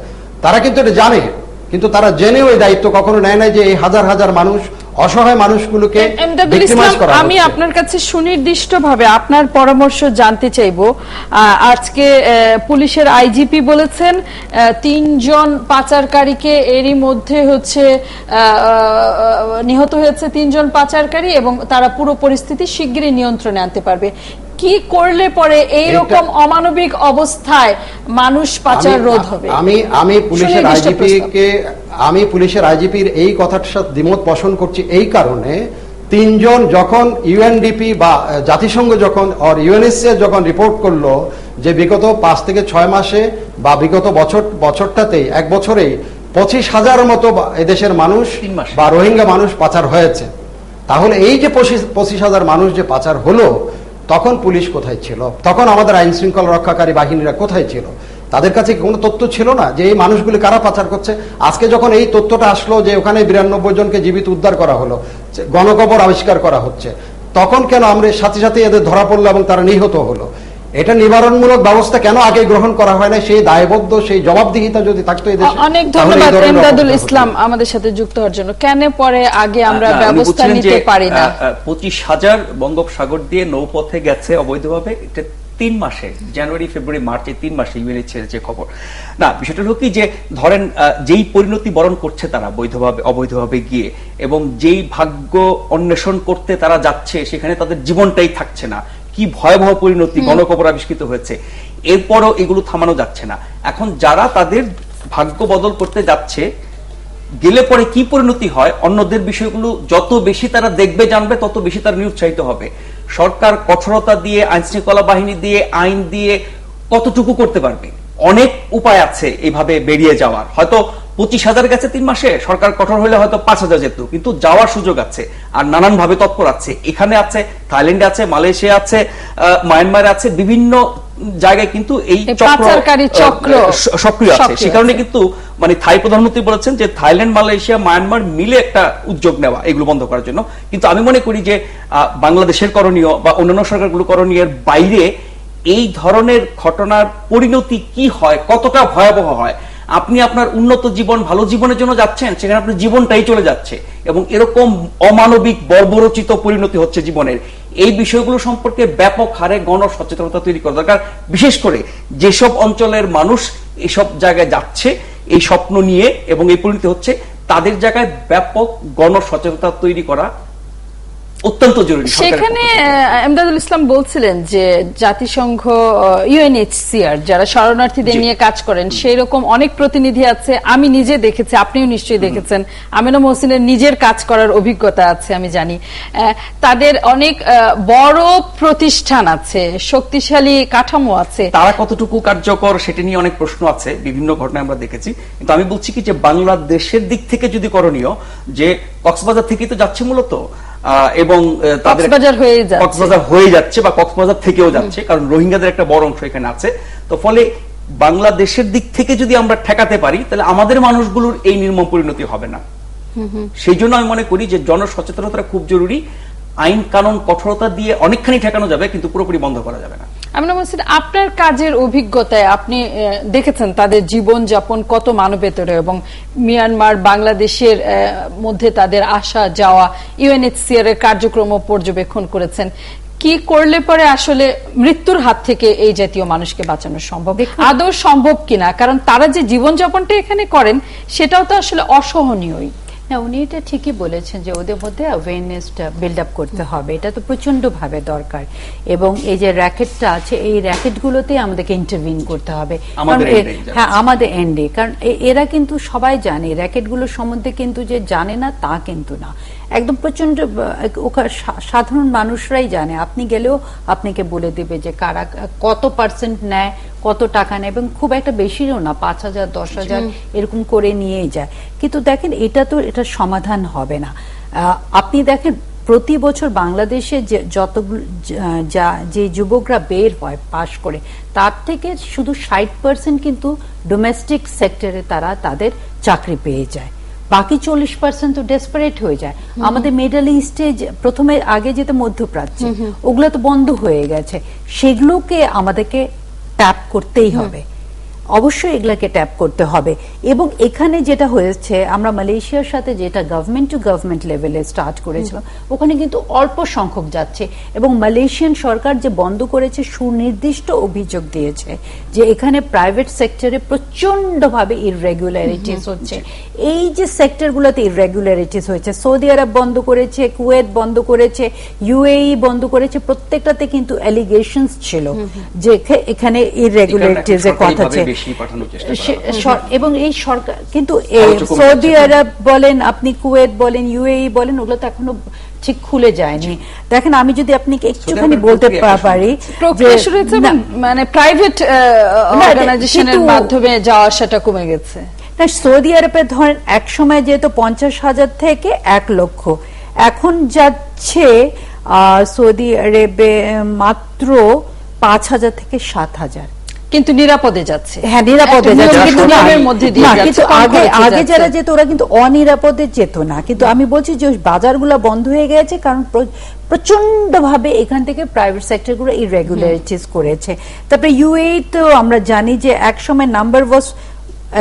তারা কিন্তু এটা জানে, কিন্তু তারা জেনেও এই দায়িত্ব কখনো নেয় না যে এই হাজার হাজার মানুষ, অসহায় মানুষগুলোকে ভিক্টিমাইজ করা হচ্ছে। আমি আপনার কাছে সুনির্দিষ্টভাবে আপনার পরামর্শ জানতে চাইবো। আজকে পুলিশের আইজিপি বলেছেন 3 জন পাচারকারীকে এরই মধ্যে নিহত হয়েছে 3 জন পাচারকারী, এবং তারা পুরো পরিস্থিতি শিগগিরই নিয়ন্ত্রণে আনতে পারবে। কি করলে পরে এইরকম অমানবিক অবস্থায় মানুষ পাচার রোধ হবে? আমি পুলিশের আইজিপির এই কথার সাথে দ্বিমত পোষণ করছি এই কারণে, 3 জন যখন ইউএনডিপি বা জাতিসংঘ যখন ইউএনএইচসিআর যখন রিপোর্ট করলো যে বিগত 5 থেকে 6 মাসে বা বিগত বছরটাতেই 1 বছরেই 25,000 মতো এদেশের মানুষ বা রোহিঙ্গা মানুষ পাচার হয়েছে, তাহলে এই যে 25,000 মানুষ যে পাচার হলো, তখন পুলিশ কোথায় ছিল? তখন আমাদের আইন শৃঙ্খলা রক্ষাকারী বাহিনীরা কোথায় ছিল? তাদের কাছে কোনো তথ্য ছিল না যে এই মানুষগুলি কারা পাচার করছে? আজকে যখন এই তথ্যটা আসলো যে ওখানে 92 জনকে জীবিত উদ্ধার করা হলো, গণকবর আবিষ্কার করা হচ্ছে, তখন কেন আমরা সাথে সাথে এদের ধরা পড়লো এবং তারা নিহত হলো? এটা নিবারণমূলক ব্যবস্থা কেন আগে গ্রহণ করা হয় না, সেই দায়বদ্ধ সেই জবাবদিহিতা যদি থাকতো এই দেশে। অনেক তাহলে এই ধন্যবাদ ধরনের এমদাদুল অপরাধ ইসলাম হতো না। আমাদের সাথে যুক্ত হওয়ার জন্য। কেন পরে আগে আমরা না, উনি ব্যবস্থা বলছিলেন নিতে যে, পারি না? 25,000 বঙ্গোপসাগর দিয়ে নৌপথে গেছে অবৈধভাবে, এটা 3 মাসে, জানুয়ারি ফেব্রুয়ারি মার্চ এই 3 মাসে ইউএনএইচসিআর যে খবর। না, বিষয়টা হলো কি যে ধরেন যেই পরিণতি বরণ করছে তারা বৈধভাবে অবৈধভাবে গিয়ে, এবং যেই ভাগ্য অন্বেষণ করতে তারা যাচ্ছে সেখানে তাদের জীবনটাই থাকছে না, কি ভয়াবহ পরিণতি, গণকবর আবিষ্কৃত হয়েছে, এরপরও এগুলো থামানো যাচ্ছে না। এখন যারা তাদের ভাগ্য বদল করতে যাচ্ছে, গেলে পরে কি পরিণতি হয়, অন্যদের বিষয়গুলো যত বেশি তারা দেখবে জানবে তত বেশি তারা নিরুৎসাহিত হবে। সরকার কঠোরতা দিয়ে, আইন শৃঙ্খলা বাহিনী দিয়ে, আইন দিয়ে কতটুকু করতে পারবে? অনেক উপায় আছে এইভাবে বেরিয়ে যাওয়ার। হয়তো 25,000 গেছে 3 মাসে, সরকার কঠোর হলে হয়তো 5,000 যেত, কিন্তু যাওয়ার সুযোগ আছে আর নানান ভাবে তৎপর আছে। এখানে আছে, থাইল্যান্ডে আছে, মালয়েশিয়া আছে, মায়ানমারে আছে, বিভিন্ন জায়গায় কিন্তু এই পাচারকারী চক্র সক্রিয় আছে। সক্রিয় সে কারণে আছে। কিন্তু মানে থাই প্রধানমন্ত্রী বলেছেন যে থাইল্যান্ড, মালয়েশিয়া, মায়ানমার মিলে একটা উদ্যোগ নেওয়া এগুলো বন্ধ করার জন্য। কিন্তু আমি মনে করি যে বাংলাদেশের করণীয় বা অন্যান্য সরকারগুলো করণীয়ের বাইরে এই ধরনের ঘটনার পরিণতি কি হয়, কতটা ভয়াবহ হয়। আপনি আপনার উন্নত জীবন, ভালো জীবনের জন্য যাচ্ছেন, সেখানে আপনার জীবনটাই চলে যাচ্ছে, এবং এরকম অমানবিক বর্বরচিত পরিণতি হচ্ছে জীবনের। এই বিষয়গুলো সম্পর্কে ব্যাপক হারে গণ সচেতনতা তৈরি করা দরকার, বিশেষ করে যেসব অঞ্চলের মানুষ এসব জায়গায় যাচ্ছে এই স্বপ্ন নিয়ে এবং এই পরিণতি হচ্ছে, তাদের জায়গায় ব্যাপক গণ সচেতনতা তৈরি করা অত্যন্ত জরুরি। সেখানে এমদাদুল ইসলাম বলছিলেন যে জাতিসংঘ, ইউএনএইচসিআর যারা শরণার্থীদের নিয়ে কাজ করেন, সেই রকম অনেক প্রতিনিধি আছে। আমি নিজে দেখেছি, আপনিও নিশ্চয়ই দেখেছেন, আমিনা মহসিনের নিজের কাজ করার অভিজ্ঞতা আছে, আমি জানি। তাদের অনেক বড় প্রতিষ্ঠান আছে, শক্তিশালী কাঠামো আছে। তারা কতটুকু কার্যকর সেটা নিয়ে অনেক প্রশ্ন আছে, বিভিন্ন ঘটনায় আমরা দেখেছি। কিন্তু আমি বলছি কি যে বাংলাদেশের দিক থেকে যদি করণীয়, যে কক্সবাজার থেকেই তো যাচ্ছে মূলত, এবং তাদের কক্সবাজার হয়ে যাচ্ছে বা কক্সবাজার থেকেও যাচ্ছে, কারণ রোহিঙ্গাদের একটা বড় অংশ এখানে আছে। তো ফলে বাংলাদেশের দিক থেকে যদি আমরা ঠেকাতে পারি, তাহলে আমাদের মানুষগুলোর এই নির্মম পরিণতি হবে না। সেই জন্য আমি মনে করি যে জনসচেতনতা খুব জরুরি। আইন কানুন কঠোরতা দিয়ে অনেকখানি ঠেকানো যাবে, কিন্তু পুরোপুরি বন্ধ করা যাবে না। আমিনা মহসিন, আপনার কাজের অভিজ্ঞতায় আপনি দেখেছেন তাদের জীবন যাপন কত মানবেতর, এবং মিয়ানমার, বাংলাদেশের মধ্যে তাদের আসা যাওয়া, ইউএনএইচসিআর এর কার্যক্রম পর্যবেক্ষণ করেছেন। কি করলে পরে আসলে মৃত্যুর হাত থেকে এই জাতীয় মানুষকে বাঁচানো সম্ভব, আদৌ সম্ভব কিনা? কারণ তারা যে জীবনযাপনটা এখানে করেন সেটাও তো আসলে অসহনীয়ই। না, উনি এটা ঠিকই বলেছেন যে ওদের মধ্যে অ্যাওয়ারনেসটা বিল্ড আপ করতে হবে, এটা তো প্রচন্ড ভাবে দরকার। এবং এই যে র্যাকেটটা আছে, এই র্যাকেটগুলোতে আমাদেরকে ইন্টারভিন করতে হবে। হ্যাঁ, আমাদের এন্ডে, কারণ এরা কিন্তু সবাই জানে, র্যাকেটগুলোর সম্বন্ধে কিন্তু যে জানে না তা কিন্তু না, একদম প্রচন্ড সাধারণ মানুষরাই জানে। আপনি গেলেও আপনাকে বলে দেবে যে কারা কত পার্সেন্ট নেয়, কত টাকা নেয়, এবং খুব একটা বেশিও না, 5,000 10,000 এরকম করে নিয়েই যায়। কিন্তু দেখেন, এটা সমাধান হবে না। আপনি দেখেন প্রতি বছর বাংলাদেশে যতগুলো যে যুবকরা বের হয় পাশ করে, তার থেকে শুধু 60% কিন্তু ডোমেস্টিক সেক্টরে তারা তাদের চাকরি পেয়ে যায়, বাকি 40% তো ডেসপারেট হয়ে যায়। আমাদের মিডল ইস্টে প্রথমে আগে যেতে মধ্যপ্রাচ্যে, ওগুলো তো বন্ধ হয়ে গেছে, সেগুলোকে আমাদেরকে ট্যাপ করতেই হবে, অবশ্যই এগুলাকে ট্যাপ করতে হবে। এবং এখানে যেটা হয়েছে, আমরা মালয়েশিয়ার সাথে যেটা গভর্নমেন্ট টু গভর্নমেন্ট লেভেলে স্টার্ট করেছিলাম, ওখানে কিন্তু অল্প সংখ্যক যাচ্ছে, এবং মালয়েশিয়ান সরকার যে বন্ধ করেছে সুনির্দিষ্ট অভিযোগ দিয়েছে যে এখানে প্রাইভেট সেক্টরে প্রচন্ডভাবে ইররেগুলারিটিস হচ্ছে। এই যে সেক্টরগুলোতে ইররেগুলারিটিস হয়েছে, সৌদি আরব বন্ধ করেছে, কুয়েত বন্ধ করেছে, ইউএই বন্ধ করেছে, প্রত্যেকটাতে কিন্তু অ্যালিগেশনস ছিল যে এখানে ইররেগুলারিটিস এর কথা আছে। এবং এই সরকার কিন্তু সৌদি আরব বলেন, আপনি কুয়েত বলেন, ইউএই বলেন, ওগুলো তো এখনো ঠিক খুলে যায়নি। দেখেন, আমি যদি আপনাকে একটুখানি বলতে পারি, মানে প্রাইভেট অর্গানাইজেশনের মাধ্যমে যাওয়া আসাটা কমে গেছে। সৌদি আরবে ধরেন এক সময় যেহেতু 50,000 থেকে 1 লক্ষ, এখন যাচ্ছে সৌদি আরবে মাত্র 5,000 থেকে 7,000। কিন্তু নিরাপদে যাচ্ছে। হ্যাঁ, নিরাপদে একটা যাচ্ছে, কিন্তু নিয়মের মধ্যে দিয়ে না, যাচ্ছে, কিন্তু কম আগে খরচে আগে যাচ্ছে। যারা যেত ওরা কিন্তু অনিরাপদে যেত না। কিন্তু আমি বলছি যে বাজারগুলো বন্ধ হয়ে গেছে কারণ প্রচন্ড ভাবে এখান থেকে প্রাইভেট সেক্টর গুলো ইরেগুলারিটিস করেছে। তারপরে ইউএই তো আমরা জানি যে একসময় নাম্বার ওয়াজ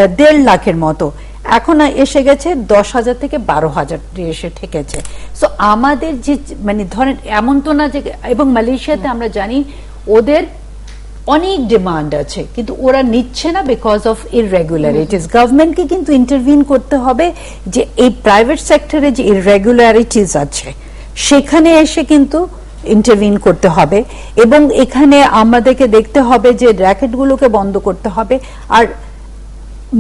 1.5 লাখের মতো, এখন এসে গেছে 10,000 থেকে 12,000 এসে ঠেকেছে। সো আমাদের যে মানে ধরেন এমন তো না যে, এবং মালয়েশিয়াতে আমরা জানি ওদের অনেক ডিমান্ড আছে কিন্তু ওরা নিচ্ছে না বিকজ অফ ইররেগুলারিটিস। গভর্নমেন্টকে কিন্তু ইন্টারভিন করতে হবে যে এই প্রাইভেট সেক্টরে যে ইররেগুলারিটিস আছে সেখানে এসে কিন্তু ইন্টারভিন করতে হবে, এবং এখানে আমাদেরকে দেখতে হবে যে র্যাকেটগুলোকে বন্ধ করতে হবে। আর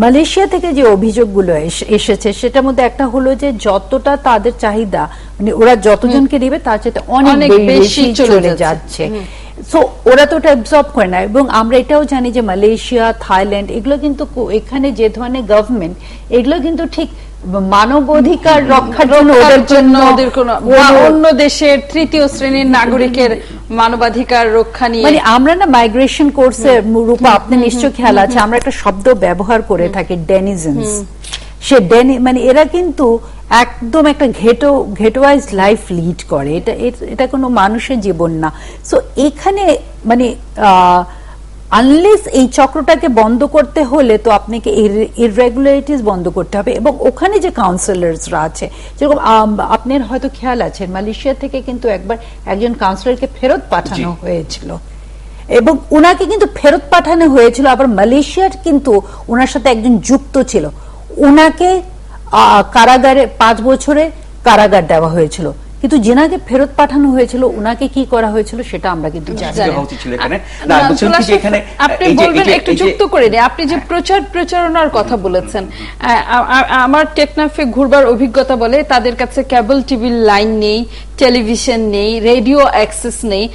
মালয়েশিয়া থেকে যে অভিযোগগুলো এসেছে সেটার মধ্যে একটা হলো যে যতটা তাদের চাহিদা, মানে ওরা যতজনকে নেবে তার চেয়ে অনেক বেশি চলে যাচ্ছে। সো ওরা তো ওটা অ্যাবজর্ব করে না। এবং আমরা এটাও জানি যে মালয়েশিয়া, থাইল্যান্ড এগুলো কিন্তু এখানে যে ধরনের গভর্নমেন্ট, এগুলো কিন্তু ঠিক মানবাধিকার রক্ষার জন্য ওদের কোনো অন্য দেশের তৃতীয় শ্রেণীর নাগরিকের মানবাধিকার রক্ষা নিয়ে, মানে আমরা না মাইগ্রেশন কোর্সে রূপা আপনি নিশ্চয় খেয়াল আছে আমরা একটা শব্দ ব্যবহার করে থাকি ডেনিজেন্স। সে মানে এরা কিন্তু একদম একটা ঘেটোয়াইজ লাইফ লিড করে, এটা কোনো মানুষের জীবন না। সো এখানে মানে আনলেস এই চক্রটাকে বন্ধ করতে হলে তো আপনাকে ইররেগুলারিটিস বন্ধ করতে হবে। এবং ওখানে যে কাউন্সিলরসরা আছে, যেরকম আপনার হয়তো খেয়াল আছে মালয়েশিয়া থেকে কিন্তু একবার একজন কাউন্সিলরকে ফেরত পাঠানো হয়েছিল, এবং ওনাকে কিন্তু ফেরত পাঠানো হয়েছিল, আবার মালয়েশিয়ার কিন্তু ওনার সাথে একজন যুক্ত ছিল, ওনাকে কারাগারে 5 বছরে কারাগার দেওয়া হয়েছিল। কিন্তু যেনাকে ফেরত পাঠানো হয়েছিল ওনাকে কি করা হয়েছিল সেটা আমরা কিন্তু জানি না। আপনি বলবেন একটু যুক্ত করে নিয়ে, আপনি যে প্রচারণার কথা বলেছেন, আমার টেকনাফে ঘুরবার অভিজ্ঞতা বলে তাদের কাছে কেবল টিভি লাইন নেই, টেলিভিশন নেই, রেডিও অ্যাক্সেস নেই,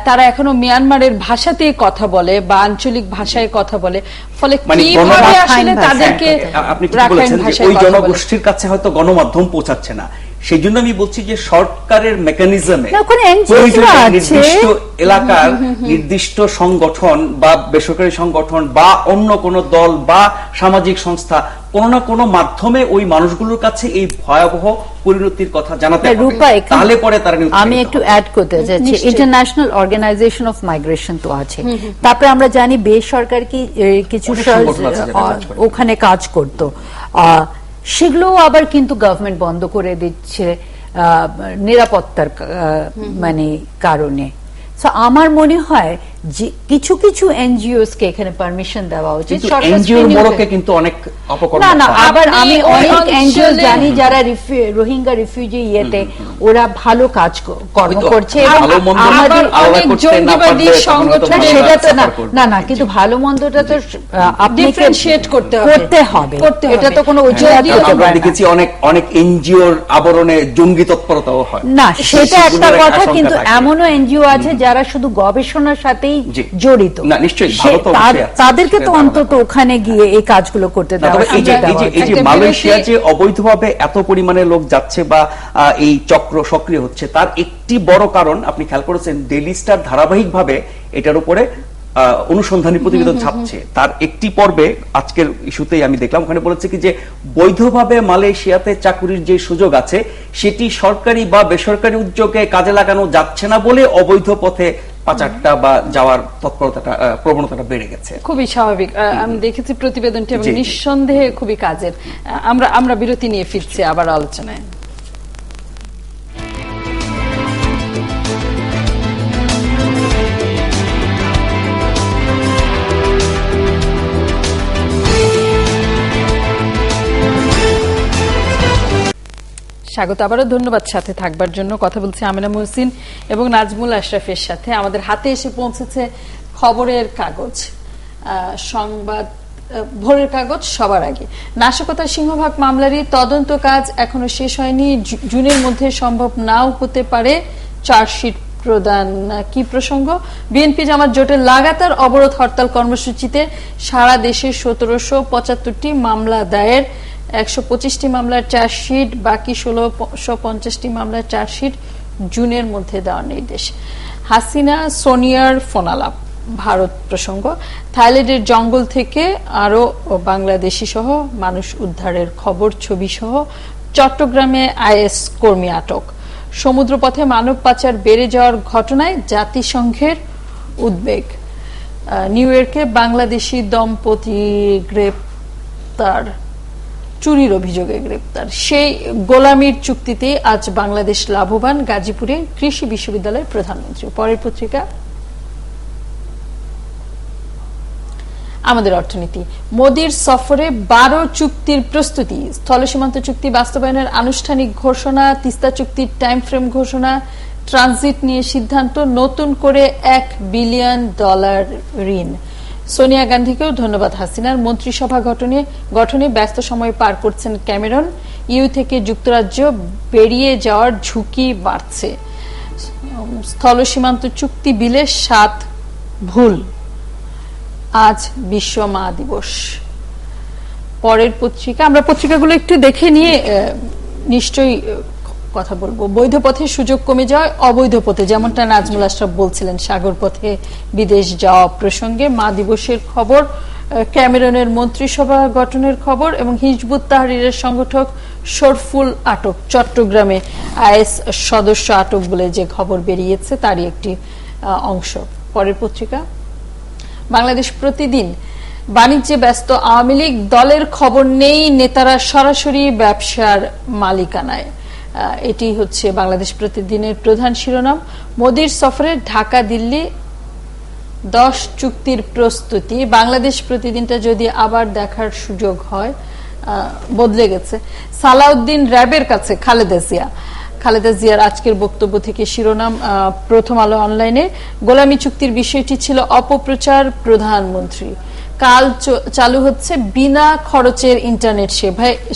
তারা এখনো মিয়ানমারের ভাষাতেই কথা বলে বা আঞ্চলিক ভাষায় কথা বলে, ফলে কিভাবে আসলে তাদেরকে আপনি ঠিক বলেছেন যে ওই জনগোষ্ঠীর কাছে হয়তো গণমাধ্যম পৌঁছাচ্ছে না। সেই জন্য আমি বলছি যে সরকারের মেকানিজমে নির্দিষ্ট এলাকার নির্দিষ্ট সংগঠন বা বেসরকারি সংগঠন বা অন্য কোন দল বা সামাজিক সংস্থা কোন না কোন মাধ্যমে ওই মানুষগুলোর কাছে এই ভয়াবহ পরিণতির কথা জানাতে হবে, তাহলে পরে তারা। আমি একটু অ্যাড করতে চাচ্ছি, ইন্টারন্যাশনাল অর্গানাইজেশন অফ মাইগ্রেশন তো আছে, তারপরে আমরা জানি বেসরকারি কিছু ওখানে কাজ করতো, সেগুলো আবার কিন্তু গভর্নমেন্ট বন্ধ করে দিচ্ছে নিরাপত্তার মানে কারণে। সো আমার মনে হয় যে কিছু কিছু এনজিওস কে এখানে পারমিশন দেওয়া উচিত। এনজিওর মোড়কে কিন্তু অনেক অপকর্ম, না আবার আমি অনেক এনজিও জানি যারা রোহিঙ্গা রিফিউজি ইয়েতে ওরা ভালো কাজ কর্ম করছে, আমাদের অনেক জঙ্গিবাদী সংগঠন, সেটা তো না কিন্তু ভালো মন্দটা তো ডিফারেন্সিয়েট করতে হবে, এটা তো কোনো অজুহাত আমরা দেখেছি অনেক এনজিওর আবরণে জঙ্গি তৎপরতাও হয় না, সেটা একটা কথা। কিন্তু এমনও এনজিও আছে যারা শুধু গবেষণার সাথেই জড়িত, না নিশ্চয়ই তাদেরকে তো অন্তত ওখানে গিয়ে এই কাজগুলো করতে দেওয়া। এই যে মালয়েশিয়া যে অবৈধভাবে এত পরিমাণে লোক যাচ্ছে বা এই চক্র সক্রিয় হচ্ছে, তার একটি বড় কারণ আপনি খেয়াল করেছেন, ডেইলি স্টার ধারাবাহিকভাবে এটার উপরে অনুসন্ধানী প্রতিবেদন ছাপছে। তার একটি পর্বে আজকের ইস্যুতেই আমি দেখলাম, ওখানে বলেছে কি যে বৈধভাবে মালয়েশিয়াতে চাকুরির যে সুযোগ আছে সেটি সরকারি বা বেসরকারি উদ্যোগে কাজে লাগানো যাচ্ছে না বলে অবৈধ পথে পাচারটা বা যাওয়ার তৎপরতাটা প্রবণতাটা বেড়ে গেছে। খুবই স্বাভাবিক, আমি দেখেছি প্রতিবেদনটি এবং নিঃসন্দেহে খুবই কাজের। আমরা বিরতি নিয়ে ফিরছি আবার আলোচনায়। স্বাগত, আবারও ধন্যবাদ সাথে থাকবার জন্য। কথা বলছি আমেনা মহসিন এবং নাজমুল আশরাফের সাথে। আমাদের হাতে এসে পৌঁছেছে খবরের কাগজ, সংবাদ ভোরের কাগজ সবার আগে। নাশকতার সিংহভাগ মামলারই তদন্ত কাজ এখনো শেষ হয়নি, জুনের মধ্যে সম্ভব নাও হতে পারে চার্জশিট প্রদান। কি প্রসঙ্গ? বিএনপি জামাত জোটের লাগাতার অবরোধ হরতাল কর্মসূচিতে সারা দেশে 1775টি মামলা দায়ের, 125টি মামলার চার্জশিট, বাকি 1650টি মামলার চার্জশিট জুনের মধ্যে দেওয়ার নির্দেশ। হাসিনা সোনিয়ার ফোনালাপ, ভারত প্রসঙ্গ, থাইল্যান্ডের জঙ্গল থেকে আরো বাংলাদেশি সহ মানুষ উদ্ধারের খবর, ছবি সহ চট্টগ্রামে আইএস কর্মী আটক। সমুদ্রপথে মানব পাচার বেড়ে যাওয়ার ঘটনায় জাতিসংঘের উদ্বেগ। নিউ ইয়র্কে বাংলাদেশি দম্পতি গ্রেপ্তার, চুরির অভিযোগে গ্রেপ্তার। সেই গোলামির চুক্তিতে আজ বাংলাদেশ লাভবান, গাজীপুরে কৃষি বিশ্ববিদ্যালয়ের প্রধানমন্ত্রী। পরের পত্রিকা আমাদের অর্থনীতি। মোদির সফরে 12 চুক্তির প্রস্তুতি, স্থল সীমান্ত চুক্তি বাস্তবায়নের আনুষ্ঠানিক ঘোষণা, তিস্তা চুক্তির টাইম ফ্রেম ঘোষণা, ট্রানজিট নিয়ে সিদ্ধান্ত, নতুন করে $1 বিলিয়ন ঋণ। সোনিয়া গান্ধীকেও ধন্যবাদ হাসিনার। মন্ত্রিসভা গঠনে ব্যস্ত সময় পার করছেন ক্যামেরন। ইউ থেকে যুক্তরাজ্য বেরিয়ে যাওয়ার ঝুঁকি বাড়ছে। স্থল সীমান্ত চুক্তি বিলে 7 ভুল। আজ বিশ্ব মা দিবস। পরের পত্রিকা, আমরা পত্রিকাগুলো একটু দেখে নিয়ে নিশ্চয়ই কথা বলবো। বৈধ পথে সুযোগ কমে যাওয়ায় অবৈধ পথে, যেমনটা নাজমুল আশরাফ বলছিলেন, সাগর পথে বিদেশ যাওয়া প্রসঙ্গে মা দিবসের খবর, ক্যামেরনের মন্ত্রিসভা গঠনের খবর এবং হিজবুত তাহরিরের সংগঠক শরফুল আটক। চট্টগ্রামে আইএস সদস্য আটক বলে যে খবর বেরিয়েছে তারই একটি অংশ। পরের পত্রিকা বাংলাদেশ প্রতিদিন। বাণিজ্যে ব্যস্ত আওয়ামী লীগ, দলের খবর নেই, নেতারা সরাসরি ব্যবসার মালিকানায়। এটি হচ্ছে বাংলাদেশ প্রতিদিনের প্রধান শিরোনাম। মোদির সফরে ঢাকা দিল্লি 10 চুক্তির প্রস্তুতি। বাংলাদেশ প্রতিদিনটা যদি আবার দেখার সুযোগ হয়, বদলে গেছে। সালাউদ্দিন র‍্যাবের কাছে খালেদা জিয়ার আজকের বক্তব্য থেকে শিরোনাম প্রথম আলো অনলাইনে। গোলামি চুক্তির বিষয়টি ছিল অপপ্রচার, প্রধানমন্ত্রী। কাল চালু হচ্ছে বিনা খরচের ইন্টারনেট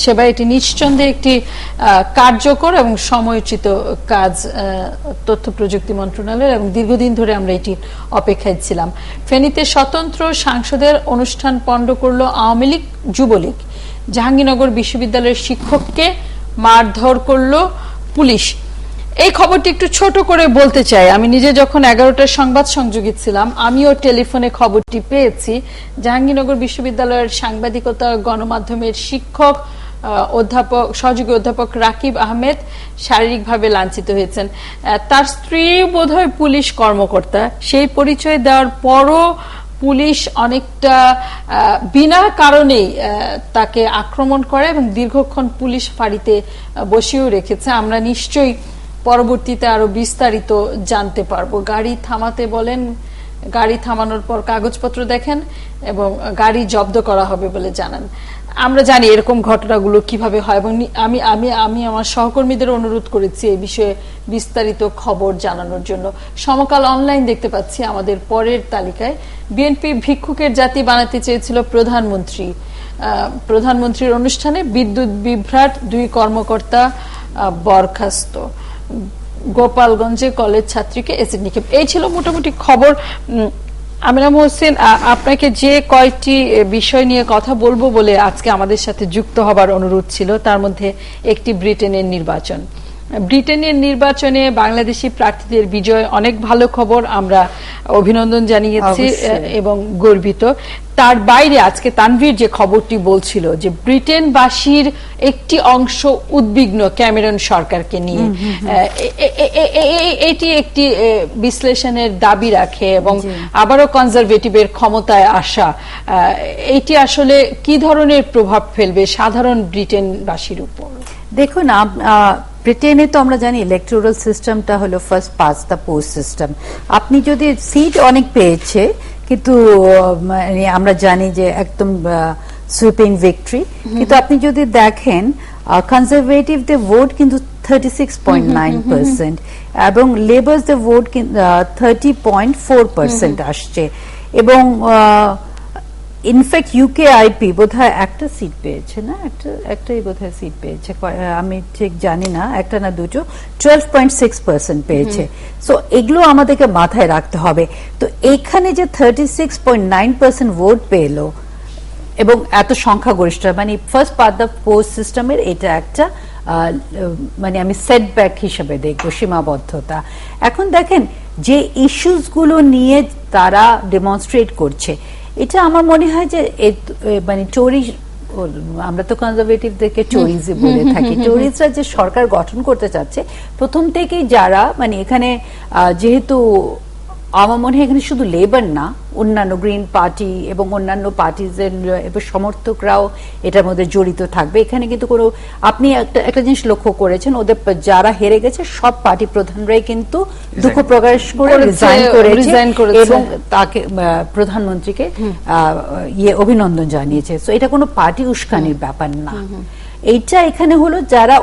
সেবা। এটি নিঃসন্দেহে একটি কার্যকর এবং সময়োচিত কাজ তথ্য প্রযুক্তি মন্ত্রণালয়ের, এবং দীর্ঘদিন ধরে আমরা এটি অপেক্ষায় ছিলাম। ফেনীতে স্বতন্ত্র সাংসদের অনুষ্ঠান পণ্ড করল আওয়ামী লীগ, যুবলীগ। জাহাঙ্গীরনগর বিশ্ববিদ্যালয়ের শিক্ষককে মারধর করল পুলিশ। এই খবরটি একটু ছোট করে বলতে চাই। আমি নিজে যখন 11টার সংবাদ সংযোগী ছিলাম, আমিও টেলিফোনে খবরটি পেয়েছি। জাহাঙ্গীরনগর বিশ্ববিদ্যালয়ের সাংবাদিকতা গণমাধ্যমের শিক্ষক সহযোগী অধ্যাপক রাকিব আহমেদ শারীরিকভাবে লাঞ্ছিত হয়েছেন। তার স্ত্রী বোধহয় পুলিশ কর্মকর্তা। সেই পরিচয় দেওয়ার পরও পুলিশ অনেকটা বিনা কারণেই তাকে আক্রমণ করে এবং দীর্ঘক্ষণ পুলিশ ফাঁড়িতে বসিয়েও রেখেছে। আমরা নিশ্চয়ই পরবর্তীতে আরো বিস্তারিত জানতে পারবো। গাড়ি থামাতে বলেন, গাড়ি থামানোর পর কাগজপত্র দেখেন এবং গাড়ি জব্দ করা হবে বলে জানান। আমরা জানি এরকম ঘটনাগুলো কিভাবে হয়, এবং আমি আমার সহকর্মীদের অনুরোধ করেছি এই বিষয়ে বিস্তারিত খবর জানানোর জন্য। সমকাল অনলাইন দেখতে পাচ্ছি আমাদের পরের তালিকায়। বিএনপি ভিক্ষুকের জাতি বানাতে চেয়েছিল প্রধানমন্ত্রীর অনুষ্ঠানে বিদ্যুৎ বিভ্রাট, 2 কর্মকর্তা বরখাস্ত। গোপালগঞ্জে কলেজ ছাত্রীকে এসিড নিক্ষেপ। এই ছিল মোটামুটি খবর। আমিনা মোহসিন, আপনাকে যে কয়েকটি বিষয় নিয়ে কথা বলবো বলে আজকে আমাদের সাথে যুক্ত হবার অনুরোধ ছিল, তার মধ্যে একটি ব্রিটেনের নির্বাচন। ব্রিটেনের নির্বাচনে বাংলাদেশি প্রার্থীদের বিজয় অনেক ভালো খবর, আমরা অভিনন্দন জানিয়েছি এবং গর্বিত। তার বাইরে আজকে তানভীর যে খবরটি বলছিল যে ব্রিটেনবাসীর একটি অংশ উদ্বিগ্ন ক্যামেরন সরকারকে নিয়ে, এটি একটি বিশ্লেষণের দাবি রাখে এবং আবারও কনজারভেটিভের ক্ষমতায় আসা, এটি আসলে কি ধরনের প্রভাব ফেলবে সাধারণ ব্রিটেনবাসীর উপর? দেখুন, ব্রিটেনে তো আমরা জানি ইলেকটোরাল সিস্টেমটা হলো first pass the post system. আপনি যদি সিট অনেক পেয়েছে, কিন্তু মানে আমরা জানি যে একদম সুইপিং ভিক্টরি, কিন্তু আপনি যদি দেখেন কনজারভেটিভদের ভোট কিন্তু 36.9% এবং লেবার্সদের ভোট 30.4% আসছে। এবং ইনফ্যাক্ট ইউকেআইপি বোধহয় একটা সিট পেয়েছে, না একটাই বোধহয় সিট পেয়েছে, আমি ঠিক জানি না, একটা না দুটো, 12.6% পেয়েছে। সো এগুলো আমাদেরকে মাথায় রাখতে হবে। তো এখানে যে 36.9% ভোট পেলো এবং এত সংখ্যাগরিষ্ঠ, মানে ফার্স্ট পাস দ্য পোস্ট সিস্টেমের এটা একটা মানে আমি সেটব্যাক হিসেবে দেখবো, সীমাবদ্ধতা। এখন দেখেন যে ইস্যুস গুলো নিয়ে তারা ডেমনস্ট্রেট করছে, এটা আমার মনে হয় যে মানে টোরি, আমরা তো কনজারভেটিভদেরকে টোরিজম বলে থাকি, টোরিজরা যে সরকার গঠন করতে চাচ্ছে প্রথম থেকেই যারা মানে এখানে যেহেতু আমার মনে হয় এখানে শুধু লেবার না, অন্যান্য গ্রিন পার্টি এবং অন্যান্য পার্টিজের সমর্থকরাও এটার মধ্যে জড়িত থাকবে। এখানে কিন্তু কোনো, আপনি একটা জিনিস লক্ষ্য করেছেন, ওদের যারা হেরে গেছে সব পার্টি প্রধানরাই কিন্তু দুঃখ প্রকাশ করে রিজাইন করেছে এবং তাকে প্রধানমন্ত্রীকে অভিনন্দন জানিয়েছে। তো এটা কোনো পার্টি উস্কানির ব্যাপার না। এইটা এখানে হলো যারা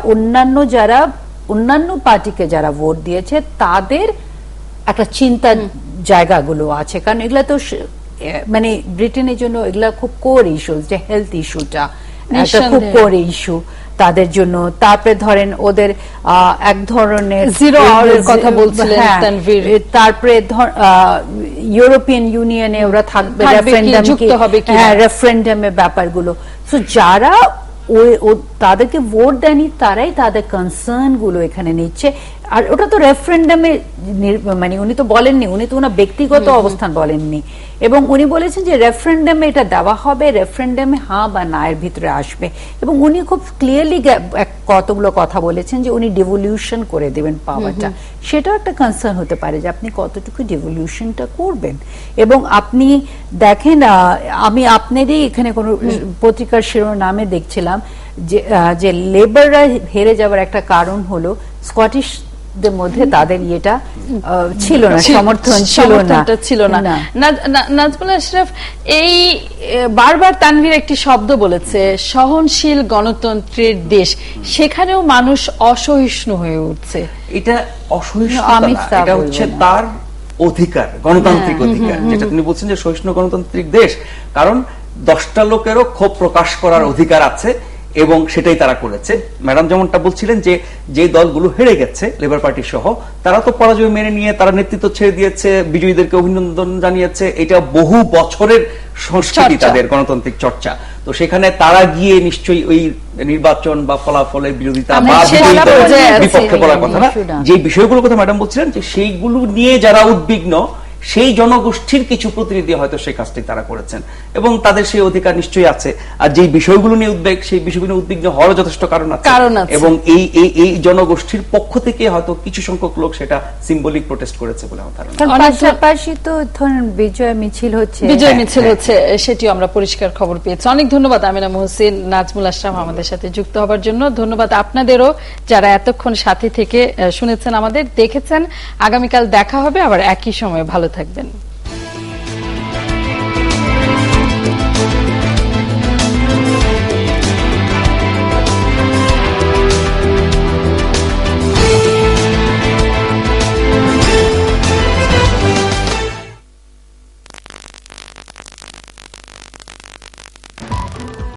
অন্যান্য পার্টিকে যারা ভোট দিয়েছে তাদের একটা চিন্তার জায়গাগুলো আছে, কারণ এগুলা তো মানে ব্রিটেনের জন্য এগুলা খুব কোর ইস্যু, যে হেলথ ইস্যুটা একটা খুব কোর ইস্যু তাদের জন্য। তারপরে ধরেন ওদের এক ধরনের জিরো আওয়ারের কথা বলছিলেন তানভীর, তারপরে ইউরোপিয়ান ইউনিয়নে ওরা থাকবে, রেফারেন্ডামের ব্যাপারগুলো। তো যারা তাদেরকে ভোট দেয়নি তারাই তাদের কনসার্ন গুলো এখানে নিচ্ছে। আর ওটা তো রেফারেন্ডামে মানে উনি তো বলেননি, উনি তো ওনার ব্যক্তিগত অবস্থান বলেননি, এবং উনি বলেছেন যে রেফারেন্ডামে এটা দেওয়া হবে, রেফারেন্ডামে হ্যাঁ বা না এর ভিতরে আসবে। এবং উনি খুব ক্লিয়ারলি কতগুলো কথা বলেছেন যে উনি ডিভলিউশন করে দেবেন পাওয়ারটা। সেটাও একটা কনসার্ন হতে পারে যে আপনি কতটুকু ডিভলিউশনটা করবেন। এবং আপনি দেখেন, আমি আপনারই এখানে কোনো পত্রিকার শিরোনামে দেখছিলাম যে লেবাররা হেরে যাওয়ার একটা কারণ হলো স্কটিশ মধ্যে তাদের ইয়েটা ছিল না, সমর্থন ছিল না। নাজমুল আশরাফ, এই বারবার তানভীর একটি শব্দ বলেছে, সহনশীল গণতন্ত্রের দেশ, সেখানেও মানুষ অসহিষ্ণু হয়ে উঠছে। এটা অসহিষ্ণুতা না, এটা হচ্ছে তার অধিকার, গণতান্ত্রিক অধিকার, যেটা তিনি বলছেন যে সহিষ্ণু গণতান্ত্রিক দেশ, কারণ 10টা লোকেরও ক্ষোভ প্রকাশ করার অধিকার আছে এবং সেটাই তারা করেছে। ম্যাডাম যেমনটা বলছিলেন যে দলগুলো হেরে গেছে লেবার পার্টি সহ, তারা তো পরাজয় মেনে নিয়ে তারা নেতৃত্ব ছেড়ে দিয়েছে, বিজয়ীদেরকে অভিনন্দন জানিয়েছে। এটা বহু বছরের সংস্কৃতি তাদের, গণতান্ত্রিক চর্চা। তো সেখানে তারা গিয়ে নিশ্চয়ই ওই নির্বাচন বা ফলাফলের বিরোধিতা বা বিপক্ষে বলার কথা না। যে বিষয়গুলোর কথা ম্যাডাম বলছিলেন যে সেইগুলো নিয়ে যারা উদ্বিগ্ন, সেই জনগোষ্ঠীর কিছু প্রতিনিধি হয়তো সেই কাজটি তারা করেছেন এবং তাদের সেই অধিকার নিশ্চয়ই আছে। আর যে বিষয়গুলো নিয়ে উদ্বেগ, সেই বিষয়গুলো উদ্বিগ্ন হওয়ার যথেষ্ট কারণ আছে এবং এই জনগোষ্ঠীর পক্ষ থেকে হয়তো কিছু সংখ্যক লোক সেটা সিম্বলিক প্রোটেস্ট করেছে বলে আমার ধারণা। পাশাপাশি তো ধরেন বিজয় মিছিল হচ্ছে, সেটিও আমরা পরিষ্কার খবর পেয়েছি। অনেক ধন্যবাদ আমিনা মহসিন, নাজমুল আশরাফ আমাদের সাথে যুক্ত হবার জন্য। ধন্যবাদ আপনাদেরও যারা এতক্ষণ সাথে থেকে শুনেছেন, আমাদের দেখেছেন। আগামীকাল দেখা হবে আবার একই সময়ে। ভালো থাকবেন।